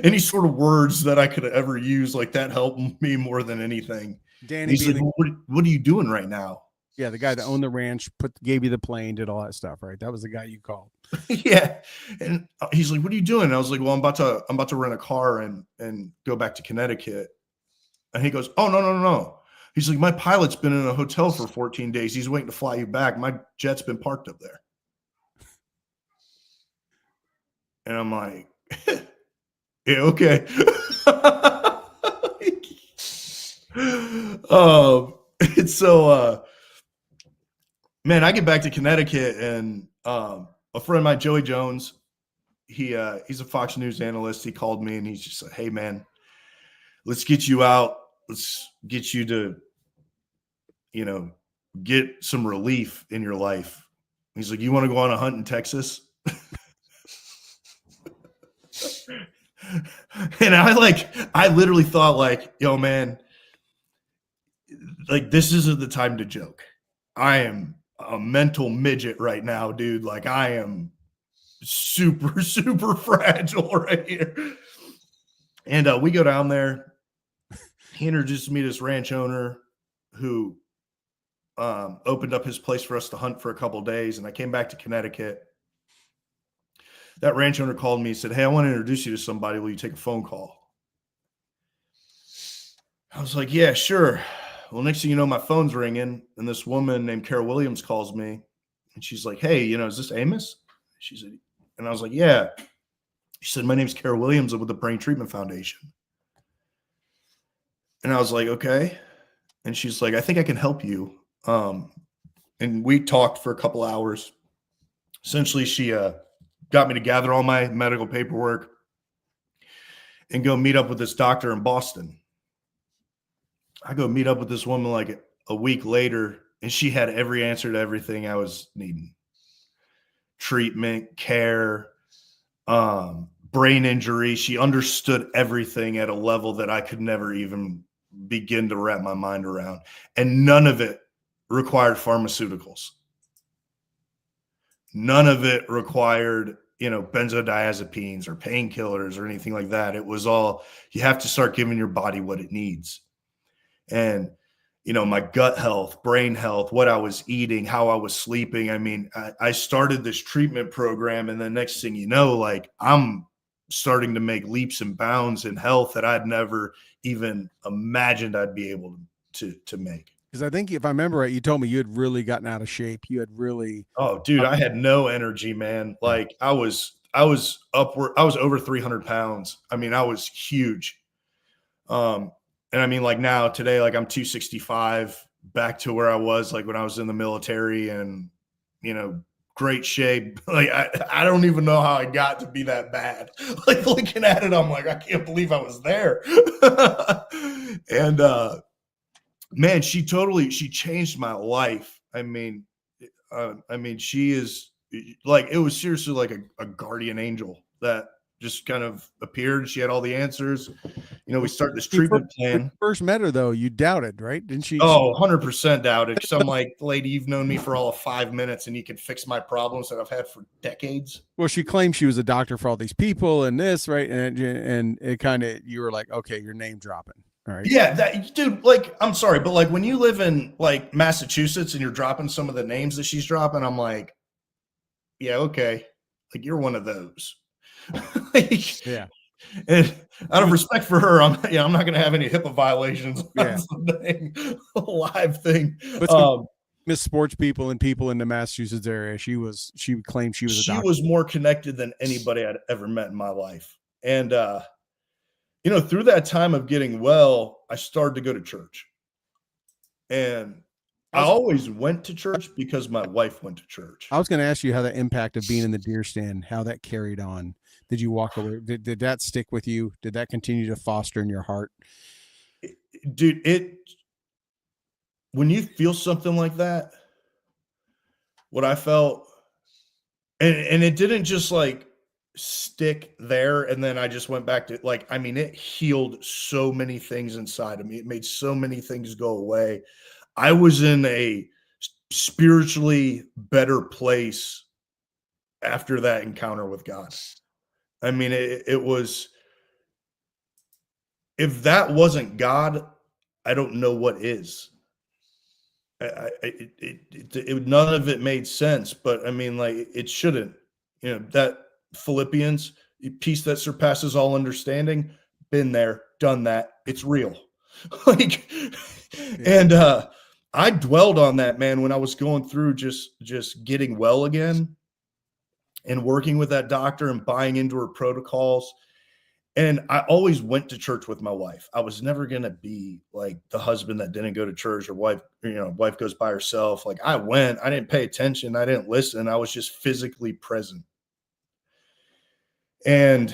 any sort of words that I could ever use. That helped me more than anything." Danny, he's like, what are you doing right now?" Yeah, the guy that owned the ranch, gave you the plane, did all that stuff, right? That was the guy you called. Yeah. And he's like, "What are you doing?" And I was like, "Well, I'm about to rent a car and go back to Connecticut." And he goes, "Oh, no. He's like, "My pilot's been in a hotel for 14 days. He's waiting to fly you back. My jet's been parked up there." And I'm like, "Yeah, okay." And so, man, I get back to Connecticut, and a friend of mine, Joey Jones, he's a Fox News analyst. He called me, and he's just like, "Hey man, let's get you out. Let's get you to, get some relief in your life." He's like, "You want to go on a hunt in Texas?" And I literally thought "Yo man, this isn't the time to joke. I am a mental midget right now, dude. I am super, super fragile right here." And we go down there. He introduced me to this ranch owner who opened up his place for us to hunt for a couple of days. And I came back to Connecticut. That ranch owner called me and said, "Hey, I want to introduce you to somebody. Will you take a phone call?" I was like, "Yeah, sure." Well, next thing you know, my phone's ringing, and this woman named Carol Williams calls me, and she's like, "Hey, is this Amos?" She said, and I was like, "Yeah." She said, "My name's Carol Williams. I'm with the Brain Treatment Foundation." And I was like, "Okay." And she's like, "I think I can help you." And we talked for a couple hours. Essentially, she got me to gather all my medical paperwork and go meet up with this doctor in Boston. I go meet up with this woman a week later, and she had every answer to everything I was needing. Treatment, care, brain injury. She understood everything at a level that I could never even begin to wrap my mind around. And none of it required pharmaceuticals. None of it required, benzodiazepines or painkillers or anything like that. It was all, you have to start giving your body what it needs. And, my gut health, brain health, what I was eating, how I was sleeping. I mean, I started this treatment program, and the next thing you know, I'm starting to make leaps and bounds in health that I'd never even imagined I'd be able to make. Because I think if I remember right, you told me you had really gotten out of shape. You had really. Oh, dude, I had no energy, man. I was over 300 pounds. I mean, I was huge. And I mean, like now today, like I'm 265, back to where I was like when I was in the military, and, you know, great shape. Like I don't even know how I got to be that bad. Like looking at it, I'm like, I can't believe I was there. And man, she changed my life. I mean, she is like, it was seriously like a guardian angel that just kind of appeared. She had all the answers. You know, we start this treatment When plan. you first met her, though, you doubted, right? Didn't she? Oh, 100% doubted. Because I'm like, lady, you've known me for all of 5 minutes and you can fix my problems that I've had for decades. Well, she claimed she was a doctor for all these people and this, right? And it kind of, you were like, okay, you're name dropping. All right. Yeah, that dude, like, I'm sorry, but like when you live in like Massachusetts and you're dropping some of the names that she's dropping, I'm like, yeah, okay. Like you're one of those. Like, Yeah. and out of respect for her, I'm not going to have any HIPAA violations on Yeah. the live thing. But Miss Sports people and people in the Massachusetts area, she claimed she was a she doctor. was more connected than anybody I'd ever met in my life. And, you know, through that time of getting well, I started to go to church. And I always went to church because my wife went to church. I was going to ask you how the impact of being in the deer stand, how that carried on. Did you walk away? Did that stick with you? Did that continue to foster in your heart? Dude, when you feel something like that, what I felt, and it didn't just like stick there and then I just went back to, like, I mean, it healed so many things inside of me. It made so many things go away. I was in a spiritually better place after that encounter with God. I mean, it was, if that wasn't God, I don't know what is. None of it made sense, but I mean, like, it shouldn't. You know, that Philippians, peace that surpasses all understanding, been there, done that. It's real. Like, and I dwelled on that, man, when I was going through just getting well again and working with that doctor and buying into her protocols. And I always went to church with my wife. I was never going to be like the husband that didn't go to church, or wife goes by herself. Like I went, I didn't pay attention. I didn't listen. I was just physically present. And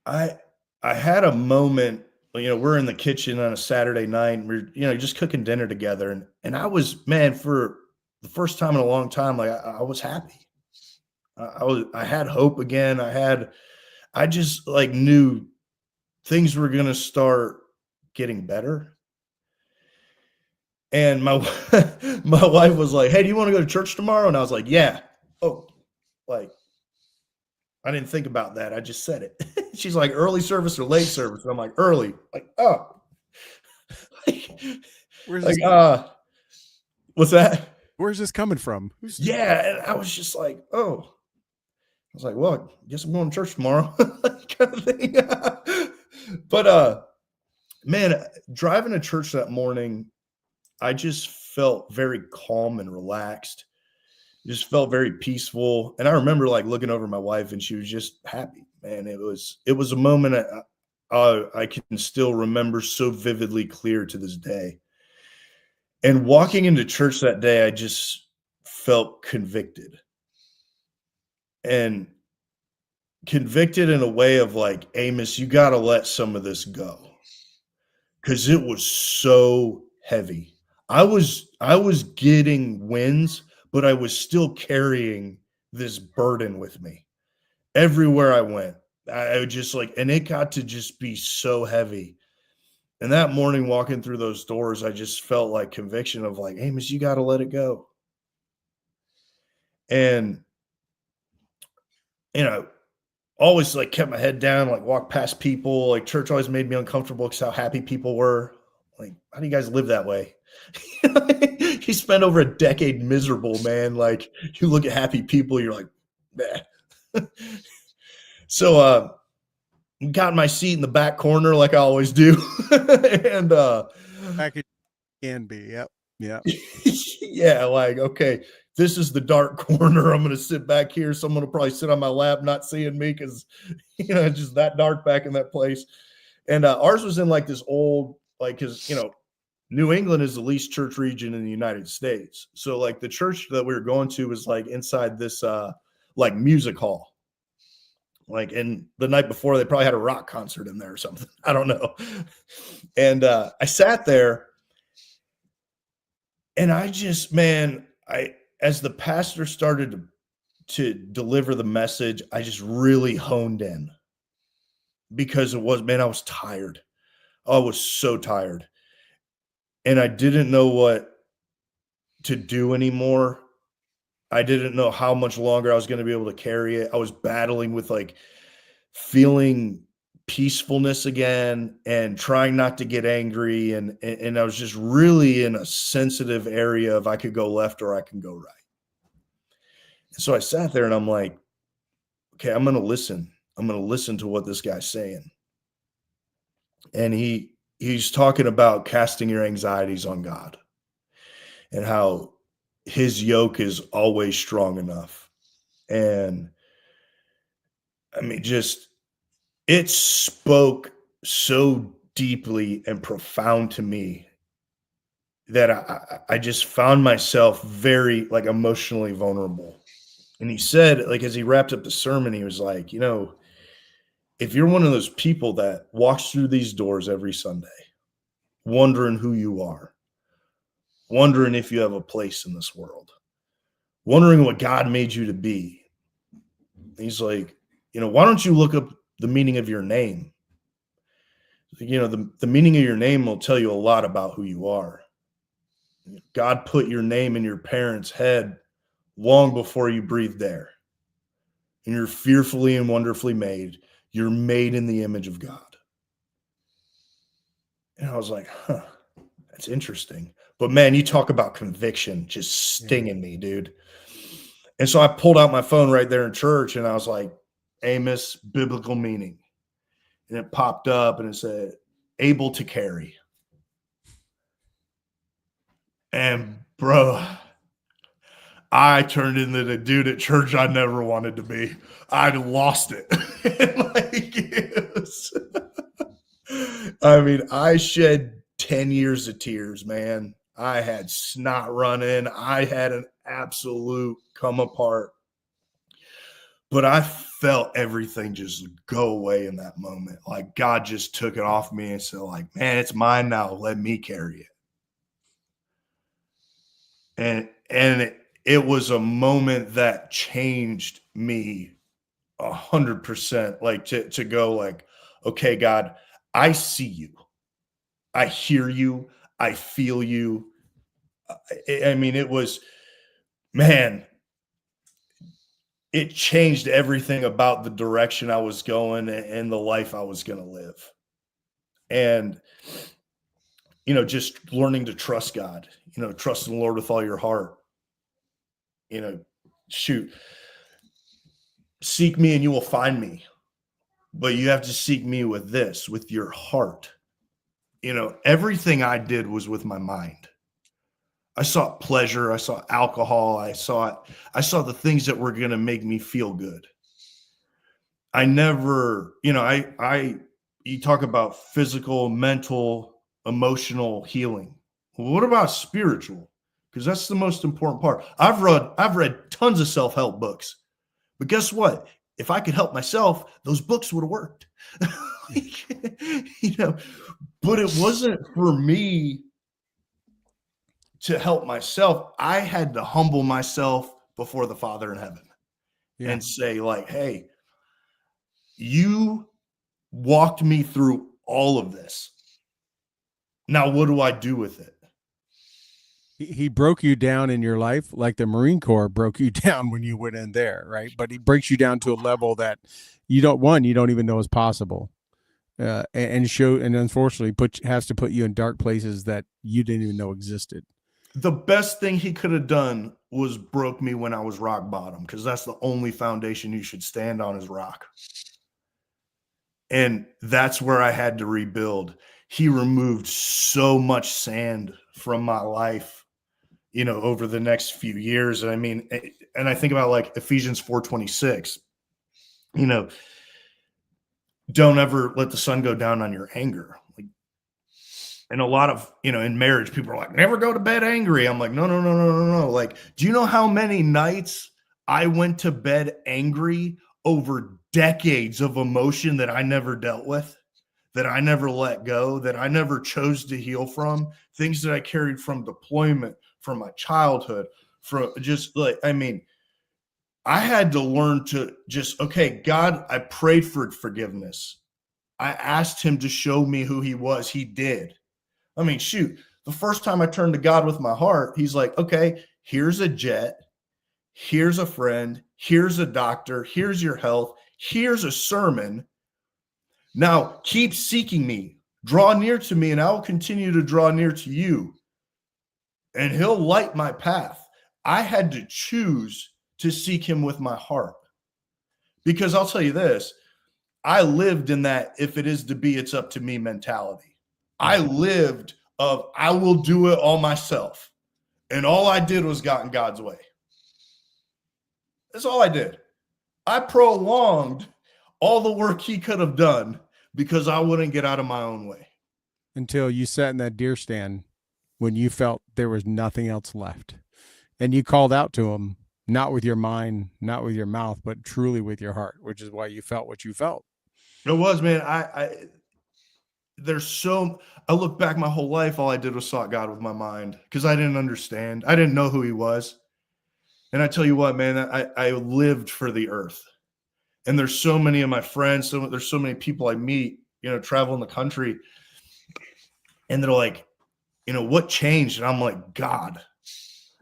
I had a moment, you know, we're in the kitchen on a Saturday night and we're, you know, just cooking dinner together. And I was, man, for the first time in a long time, like I was happy. I had hope again. I just like knew things were going to start getting better. And my wife was like, "Hey, do you want to go to church tomorrow?" And I was like, "Yeah." Oh, like, I didn't think about that. I just said it. She's like, "Early service or late service?" And I'm like, "Early." Like, oh, what's that? Where's this coming from? Yeah. And I was just like, oh. I was like, well, I guess I'm going to church tomorrow, kind of thing. But man, driving to church that morning, I just felt very calm and relaxed. Just felt very peaceful. And I remember like looking over my wife and she was just happy, man. It was a moment I can still remember so vividly clear to this day. And walking into church that day, I just felt convicted. And convicted in a way of like, Amos, you got to let some of this go. Cause it was so heavy. I was getting wins, but I was still carrying this burden with me everywhere I went. I would just like, and it got to just be so heavy. And that morning walking through those doors, I just felt like conviction of like, Amos, you got to let it go. And, you know, always like kept my head down, like walked past people. Like church always made me uncomfortable because how happy people were. Like, how do you guys live that way? You spend over a decade miserable, man. Like you look at happy people, you're like, nah. So got my seat in the back corner like I always do. And package can be, yep. Yeah, like, okay, this is the dark corner. I'm going to sit back here. Someone will probably sit on my lap, not seeing me because, it's just that dark back in that place. And ours was in like this old, like, because, New England is the least church region in the United States. So like the church that we were going to was like inside this like music hall. Like, and the night before they probably had a rock concert in there or something. I don't know. And I sat there and I just, man, as the pastor started to deliver the message, I just really honed in because I was tired. I was so tired. And I didn't know what to do anymore. I didn't know how much longer I was going to be able to carry it. I was battling with like feeling peacefulness again and trying not to get angry. And I was just really in a sensitive area of I could go left or I can go right. And so I sat there and I'm like, okay, I'm going to listen. I'm going to listen to what this guy's saying. And he's talking about casting your anxieties on God and how his yoke is always strong enough. And I mean, just, it spoke so deeply and profound to me that I just found myself very like emotionally vulnerable. And he said, like, as he wrapped up the sermon, he was like, if you're one of those people that walks through these doors every Sunday, wondering who you are, wondering if you have a place in this world, wondering what God made you to be, he's like, why don't you look up the meaning of your name? The meaning of your name will tell you a lot about who you are. God put your name in your parents' head long before you breathed air. And you're fearfully and wonderfully made. You're made in the image of God. And I was like, that's interesting. But man, you talk about conviction just stinging me, dude. And so I pulled out my phone right there in church and I was like, Amos, biblical meaning. And it popped up and it said, able to carry. And bro, I turned into the dude at church I never wanted to be. I'd lost it. I mean, I shed 10 years of tears, man. I had snot running. I had an absolute come apart. But I felt everything just go away in that moment. Like God just took it off me and said, like, man, it's mine now. Let me carry it. And it was a moment that changed me 100%. Like to go like, okay, God, I see you. I hear you. I feel you. I mean, it was, man, it changed everything about the direction I was going and the life I was going to live. And, just learning to trust God, trust in the Lord with all your heart. Seek me and you will find me. But you have to seek me with your heart. Everything I did was with my mind. I sought pleasure. I sought alcohol. I saw the things that were going to make me feel good. I never, you talk about physical, mental, emotional healing. Well, what about spiritual? Because that's the most important part. I've read tons of self-help books, but guess what? If I could help myself, those books would have worked. But it wasn't for me to help myself. I had to humble myself before the Father in heaven and say, like, hey, you walked me through all of this. Now, what do I do with it? He broke you down in your life like the Marine Corps broke you down when you went in there, right? But he breaks you down to a level that you don't even know is possible. And unfortunately has to put you in dark places that you didn't even know existed. The best thing he could have done was broke me when I was rock bottom, because that's the only foundation you should stand on is rock. And that's where I had to rebuild. He removed so much sand from my life, over the next few years. And I mean, and I think about like Ephesians 4:26, don't ever let the sun go down on your anger. Like, and a lot of, in marriage, people are like, never go to bed angry. I'm like, no, no, no, no, no, no. Like, do you know how many nights I went to bed angry over decades of emotion that I never dealt with, that I never let go, that I never chose to heal from, things that I carried from deployment, from my childhood, from just like, I mean, I had to learn to just, okay, God, I prayed for forgiveness. I asked him to show me who he was. He did. I mean, shoot, the first time I turned to God with my heart, he's like, okay, here's a jet. Here's a friend. Here's a doctor. Here's your health. Here's a sermon. Now keep seeking me. Draw near to me, and I will continue to draw near to you. And he'll light my path. I had to choose to seek him with my heart. Because I'll tell you this, I lived in that if it is to be, it's up to me mentality. I lived of I will do it all myself. And all I did was got in God's way. That's all I did. I prolonged all the work he could have done because I wouldn't get out of my own way. Until you sat in that deer stand when you felt there was nothing else left. And you called out to him, not with your mind, not with your mouth, but truly with your heart, which is why you felt what you felt. It was, man. I look back my whole life, all I did was sought God with my mind because I didn't understand. I didn't know who he was. And I tell you what, man, I lived for the earth. And there's so many of my friends, there's so many people I meet, travel the country. And they're like, what changed? And I'm like, God.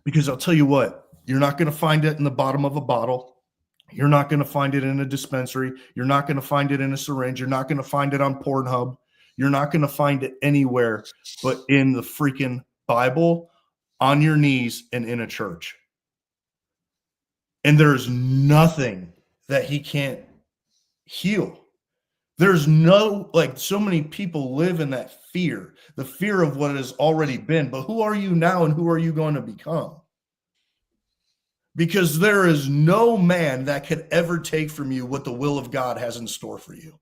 Because I'll tell you what, you're not going to find it in the bottom of a bottle. You're not going to find it in a dispensary. You're not going to find it in a syringe. You're not going to find it on Pornhub. You're not going to find it anywhere but in the freaking Bible, on your knees, and in a church. And there's nothing that he can't heal. There's so many people live in that fear, the fear of what has already been. But who are you now and who are you going to become? Because there is no man that could ever take from you what the will of God has in store for you.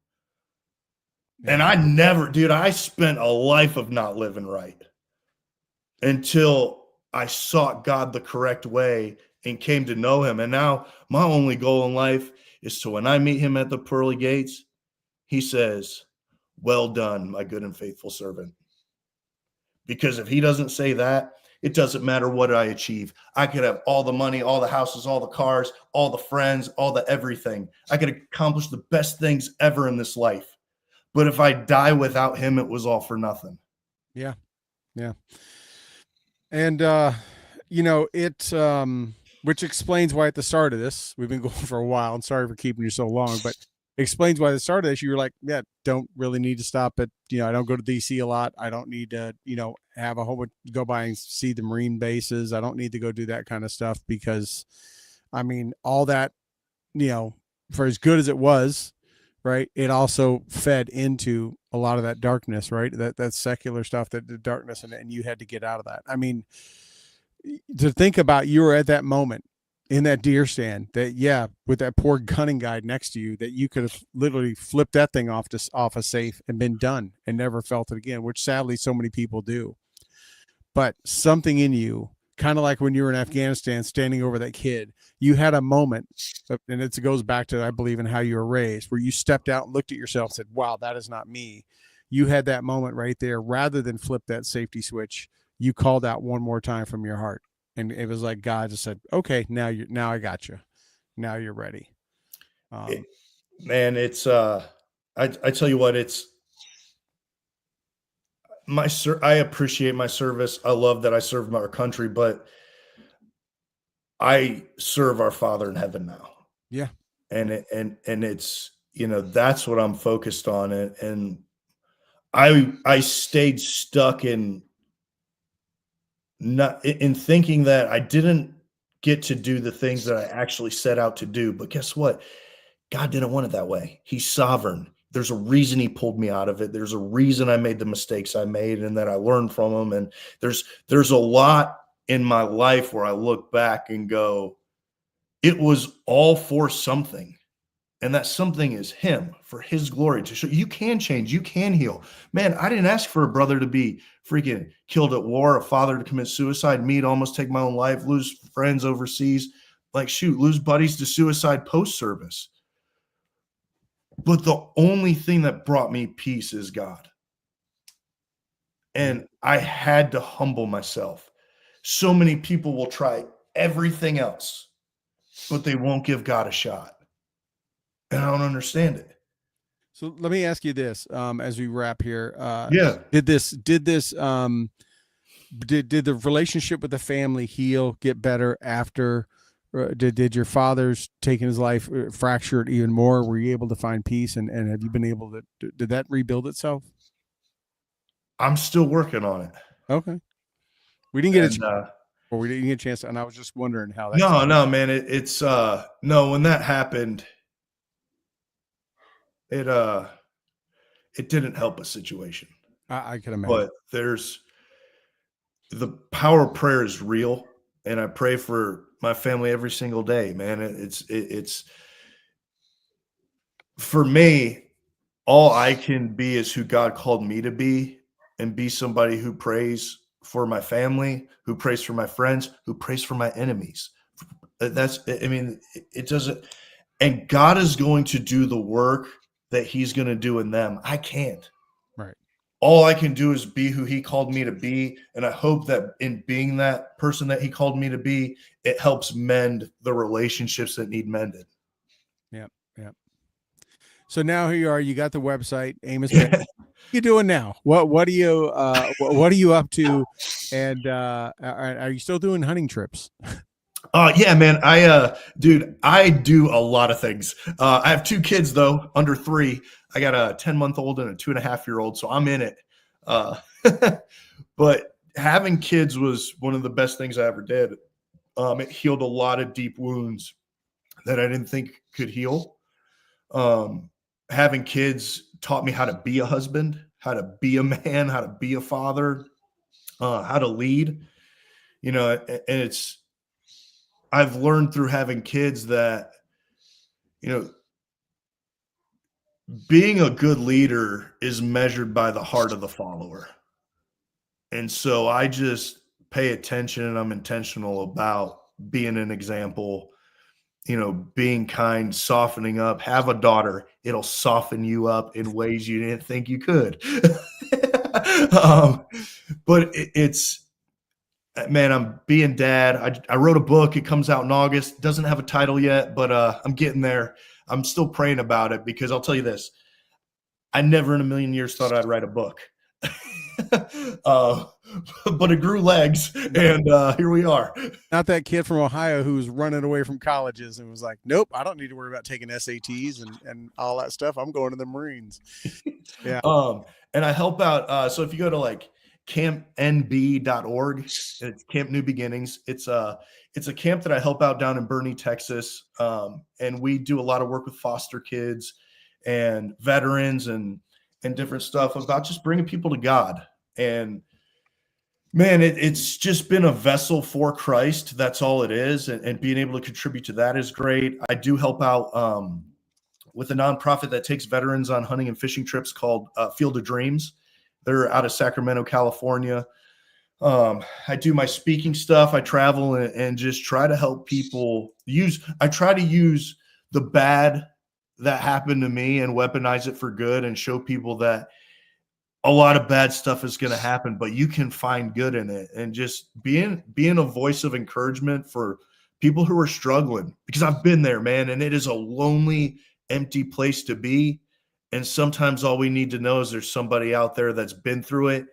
Yeah. And I spent a life of not living right until I sought God the correct way and came to know him. And now my only goal in life is to, when I meet him at the pearly gates, he says, well done, my good and faithful servant. Because if he doesn't say that, it doesn't matter what I achieve. I could have all the money, all the houses, all the cars, all the friends, all the everything. I could accomplish the best things ever in this life. But if I die without him, it was all for nothing. Yeah. Yeah. And, which explains why at the start of this, we've been going for a while, and sorry for keeping you so long, but explains why at the start of this, you were like, yeah, don't really need to stop at, I don't go to DC a lot. I don't need to, have a whole bunch, go by and see the Marine bases. I don't need to go do that kind of stuff because, I mean, all that, for as good as it was, right, it also fed into a lot of that darkness, right? That secular stuff, that the darkness, and you had to get out of that. I mean, to think about, you were at that moment in that deer stand that, with that poor gunning guide next to you, that you could have literally flipped that thing off a safe and been done and never felt it again, which sadly so many people do. But something in you, kind of like when you were in Afghanistan standing over that kid, you had a moment, and it goes back to, I believe, in how you were raised, where you stepped out and looked at yourself and said, wow, that is not me. You had that moment right there. Rather than flip that safety switch, you called out one more time from your heart. And it was like God just said, okay, now I got you. Now you're ready. It's I tell you what, it's I appreciate my service. I love that I served our country, but I serve our Father in heaven now. Yeah. And it's, that's what I'm focused on. And I stayed stuck in thinking that I didn't get to do the things that I actually set out to do. But guess what? God didn't want it that way. He's sovereign. There's a reason he pulled me out of it. There's a reason I made the mistakes I made and that I learned from them. And there's a lot in my life where I look back and go, it was all for something. And that something is him, for his glory, to show you can change, you can heal. Man, I didn't ask for a brother to be freaking killed at war, a father to commit suicide, me to almost take my own life, lose friends overseas, like shoot, lose buddies to suicide post-service. But the only thing that brought me peace is God. And I had to humble myself. So many people will try everything else, but they won't give God a shot. And I don't understand it. So let me ask you this, as we wrap here. Yeah. Did the relationship with the family heal, get better after? Did your father's taking his life fracture it even more? Were you able to find peace, and have you been able to? Did that rebuild itself? I'm still working on it. Okay, we didn't get we didn't get a chance, and I was just wondering how that. No, man. It's no. When that happened, it didn't help a situation. I can imagine. But the power of prayer is real, and I pray for my family every single day, man. It's for me, all I can be is who God called me to be, and be somebody who prays for my family, who prays for my friends, who prays for my enemies. It doesn't, and God is going to do the work that he's going to do in them. I can't. Right. All I can do is be who he called me to be. And I hope that in being that person that he called me to be, it helps mend the relationships that need mended. Yeah. Yeah. So now here you are, you got the website, Amos. What are you doing now? What are you up to? And are you still doing hunting trips? Yeah, man. I do a lot of things. I have 2 kids though, under 3. I got a 10-month-old and a 2.5-year-old, so I'm in it. But having kids was one of the best things I ever did. It healed a lot of deep wounds that I didn't think could heal. Having kids taught me how to be a husband, how to be a man, how to be a father, how to lead. You know, and I've learned through having kids that, you know, being a good leader is measured by the heart of the follower. And so I just pay attention, and I'm intentional about being an example, you know, being kind, softening up. Have a daughter. It'll soften you up in ways you didn't think you could. But it's, man, I'm being dad. I wrote a book. It comes out in August. Doesn't have a title yet, but I'm getting there. I'm still praying about it, because I'll tell you this. I never in a million years thought I'd write a book. But it grew legs, and here we are. Not that kid from Ohio who was running away from colleges and was like, nope, I don't need to worry about taking SATs and all that stuff. I'm going to the Marines. Yeah. And I help out. So if you go to like campnb.org, it's Camp New Beginnings. It's a camp that I help out down in Boerne, Texas. And we do a lot of work with foster kids and veterans and different stuff about just bringing people to God. And man, it's just been a vessel for Christ. That's all it is. And being able to contribute to that is great. I do help out with a nonprofit that takes veterans on hunting and fishing trips called Field of Dreams. They're out of Sacramento, California. I do my speaking stuff. I travel and just try to help people I try to use the bad that happened to me and weaponize it for good, and show people that a lot of bad stuff is going to happen, but you can find good in it. And just being a voice of encouragement for people who are struggling, because I've been there, man, and it is a lonely, empty place to be. And sometimes all we need to know is there's somebody out there that's been through it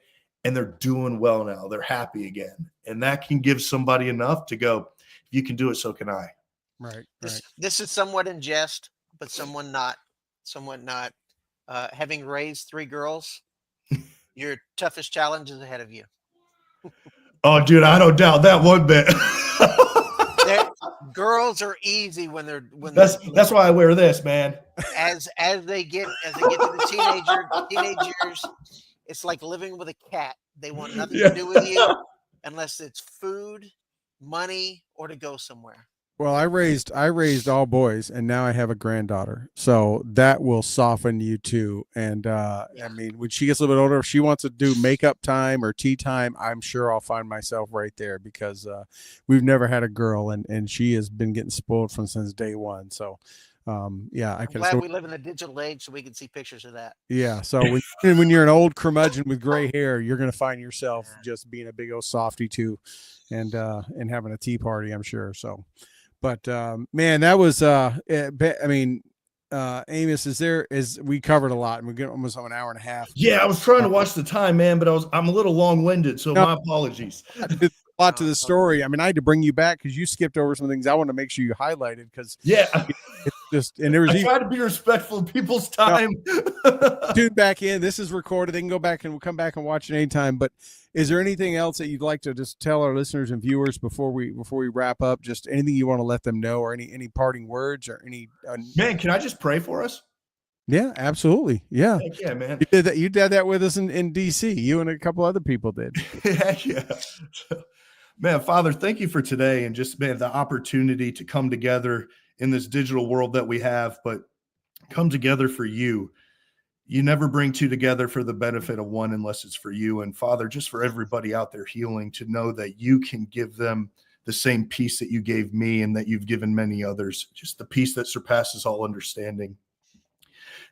and they're doing well now. They're happy again. And that can give somebody enough to go, if you can do it, so can I. Right. This is somewhat in jest, but somewhat not. Having raised 3 girls, your toughest challenge is ahead of you. Oh, dude, I don't doubt that one bit. Girls are easy when that's why I wear this, man. As they get to the teenage years, it's like living with a cat. They want nothing to do with you. unless it's food, money, or to go somewhere. Well, I raised all boys, and now I have a granddaughter, so that will soften you too. And I mean, when she gets a little bit older, if she wants to do makeup time or tea time, I'm sure I'll find myself right there, because we've never had a girl, and she has been getting spoiled from since day one. So yeah, I I'm can. glad So we live in the digital age so we can see pictures of that. yeah, so when you're an old curmudgeon with gray hair, you're gonna find yourself just being a big old softy too, and having a tea party, I'm sure. So. But man, that was I mean, Amos, we covered a lot, and we get almost an hour and a half. Yeah, I was trying to watch the time, man, but I'm a little long-winded, so No, my apologies. a lot to the story. I mean, I had to bring you back because you skipped over some things I want to make sure you highlighted, because Yeah, it's just, and there was I try to be respectful of people's time. tune back in. This is recorded. They can go back and we'll come back and watch it anytime. But is there anything else that you'd like to just tell our listeners and viewers before we wrap up? Just anything you want to let them know, or any parting words, or any Man, can I just pray for us? Yeah, absolutely. Yeah. Heck yeah, man. You did that with us in DC. You and a couple other people did. Heck yeah. Man, Father, thank you for today, and just, man, the opportunity to come together in this digital world that we have, but come together for you. You never bring two together for the benefit of one unless it's for you. And Father, just for everybody out there healing, to know that you can give them the same peace that you gave me and that you've given many others, just the peace that surpasses all understanding.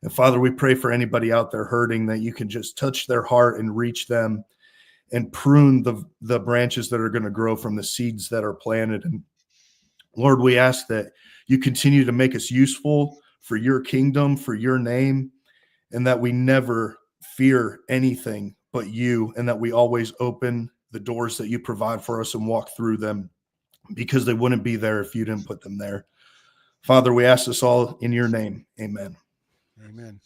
And Father, we pray for anybody out there hurting, that you can just touch their heart and reach them and prune the branches that are going to grow from the seeds that are planted. And Lord, we ask that you continue to make us useful for your kingdom, for your name, and that we never fear anything but you, and that we always open the doors that you provide for us and walk through them, because they wouldn't be there if you didn't put them there. Father, we ask this all in your name. Amen. Amen.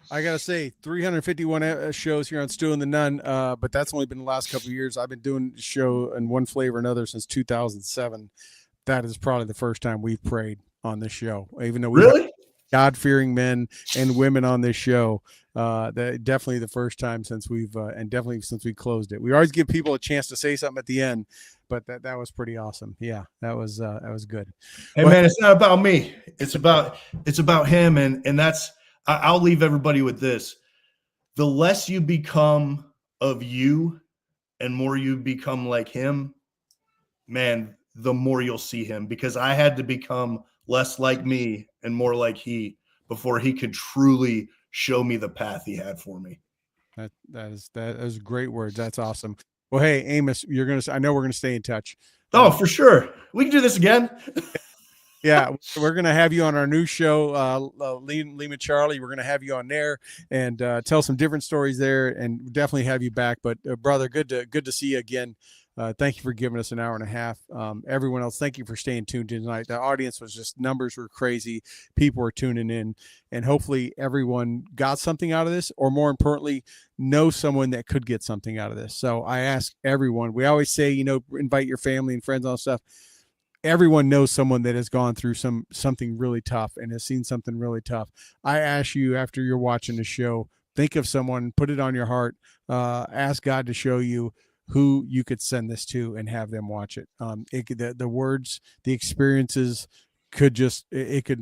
I got to say, 351 shows here on Stu and the Nun, but that's only been the last couple of years. I've been doing the show in one flavor or another since 2007. That is probably the first time we've prayed on this show, even though we have God-fearing men and women on this show. That definitely the first time since we closed it. We always give people a chance to say something at the end, but that was pretty awesome. Yeah, that was good. Hey, man, it's not about me. It's about him, and that's. I'll leave everybody with this. The less you become of you and more you become like him, man, the more you'll see him, because I had to become less like me and more like he before he could truly show me the path he had for me. That is great words. That's awesome. Well, hey, Amos, I know we're going to stay in touch. Oh, for sure. We can do this again. Yeah, we're going to have you on our new show, Lima Charlie. We're going to have you on there and tell some different stories there, and definitely have you back. But brother, good to see you again. Thank you for giving us an hour and a half. Everyone else, thank you for staying tuned tonight. The audience was just, numbers were crazy. People were tuning in, and hopefully everyone got something out of this, or more importantly, know someone that could get something out of this. So I ask everyone, we always say, invite your family and friends on stuff. Everyone knows someone that has gone through something really tough and has seen something really tough. I ask you, after you're watching the show, think of someone, put it on your heart, ask God to show you who you could send this to and have them watch it. The words, the experiences could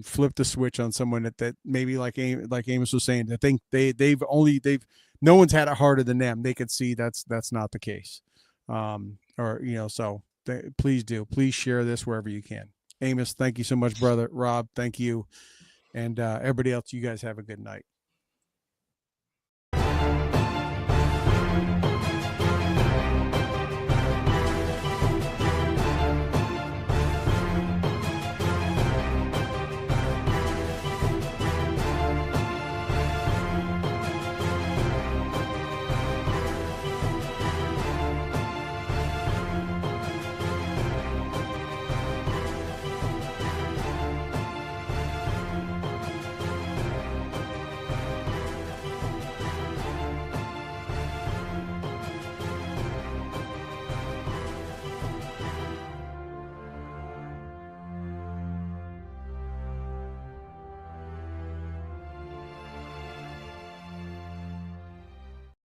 flip the switch on someone that maybe like Amos was saying, that think no one's had it harder than them. They could see that's not the case. Please share this wherever you can. Amos, thank you so much, brother. Rob, thank you. And everybody else, you guys have a good night.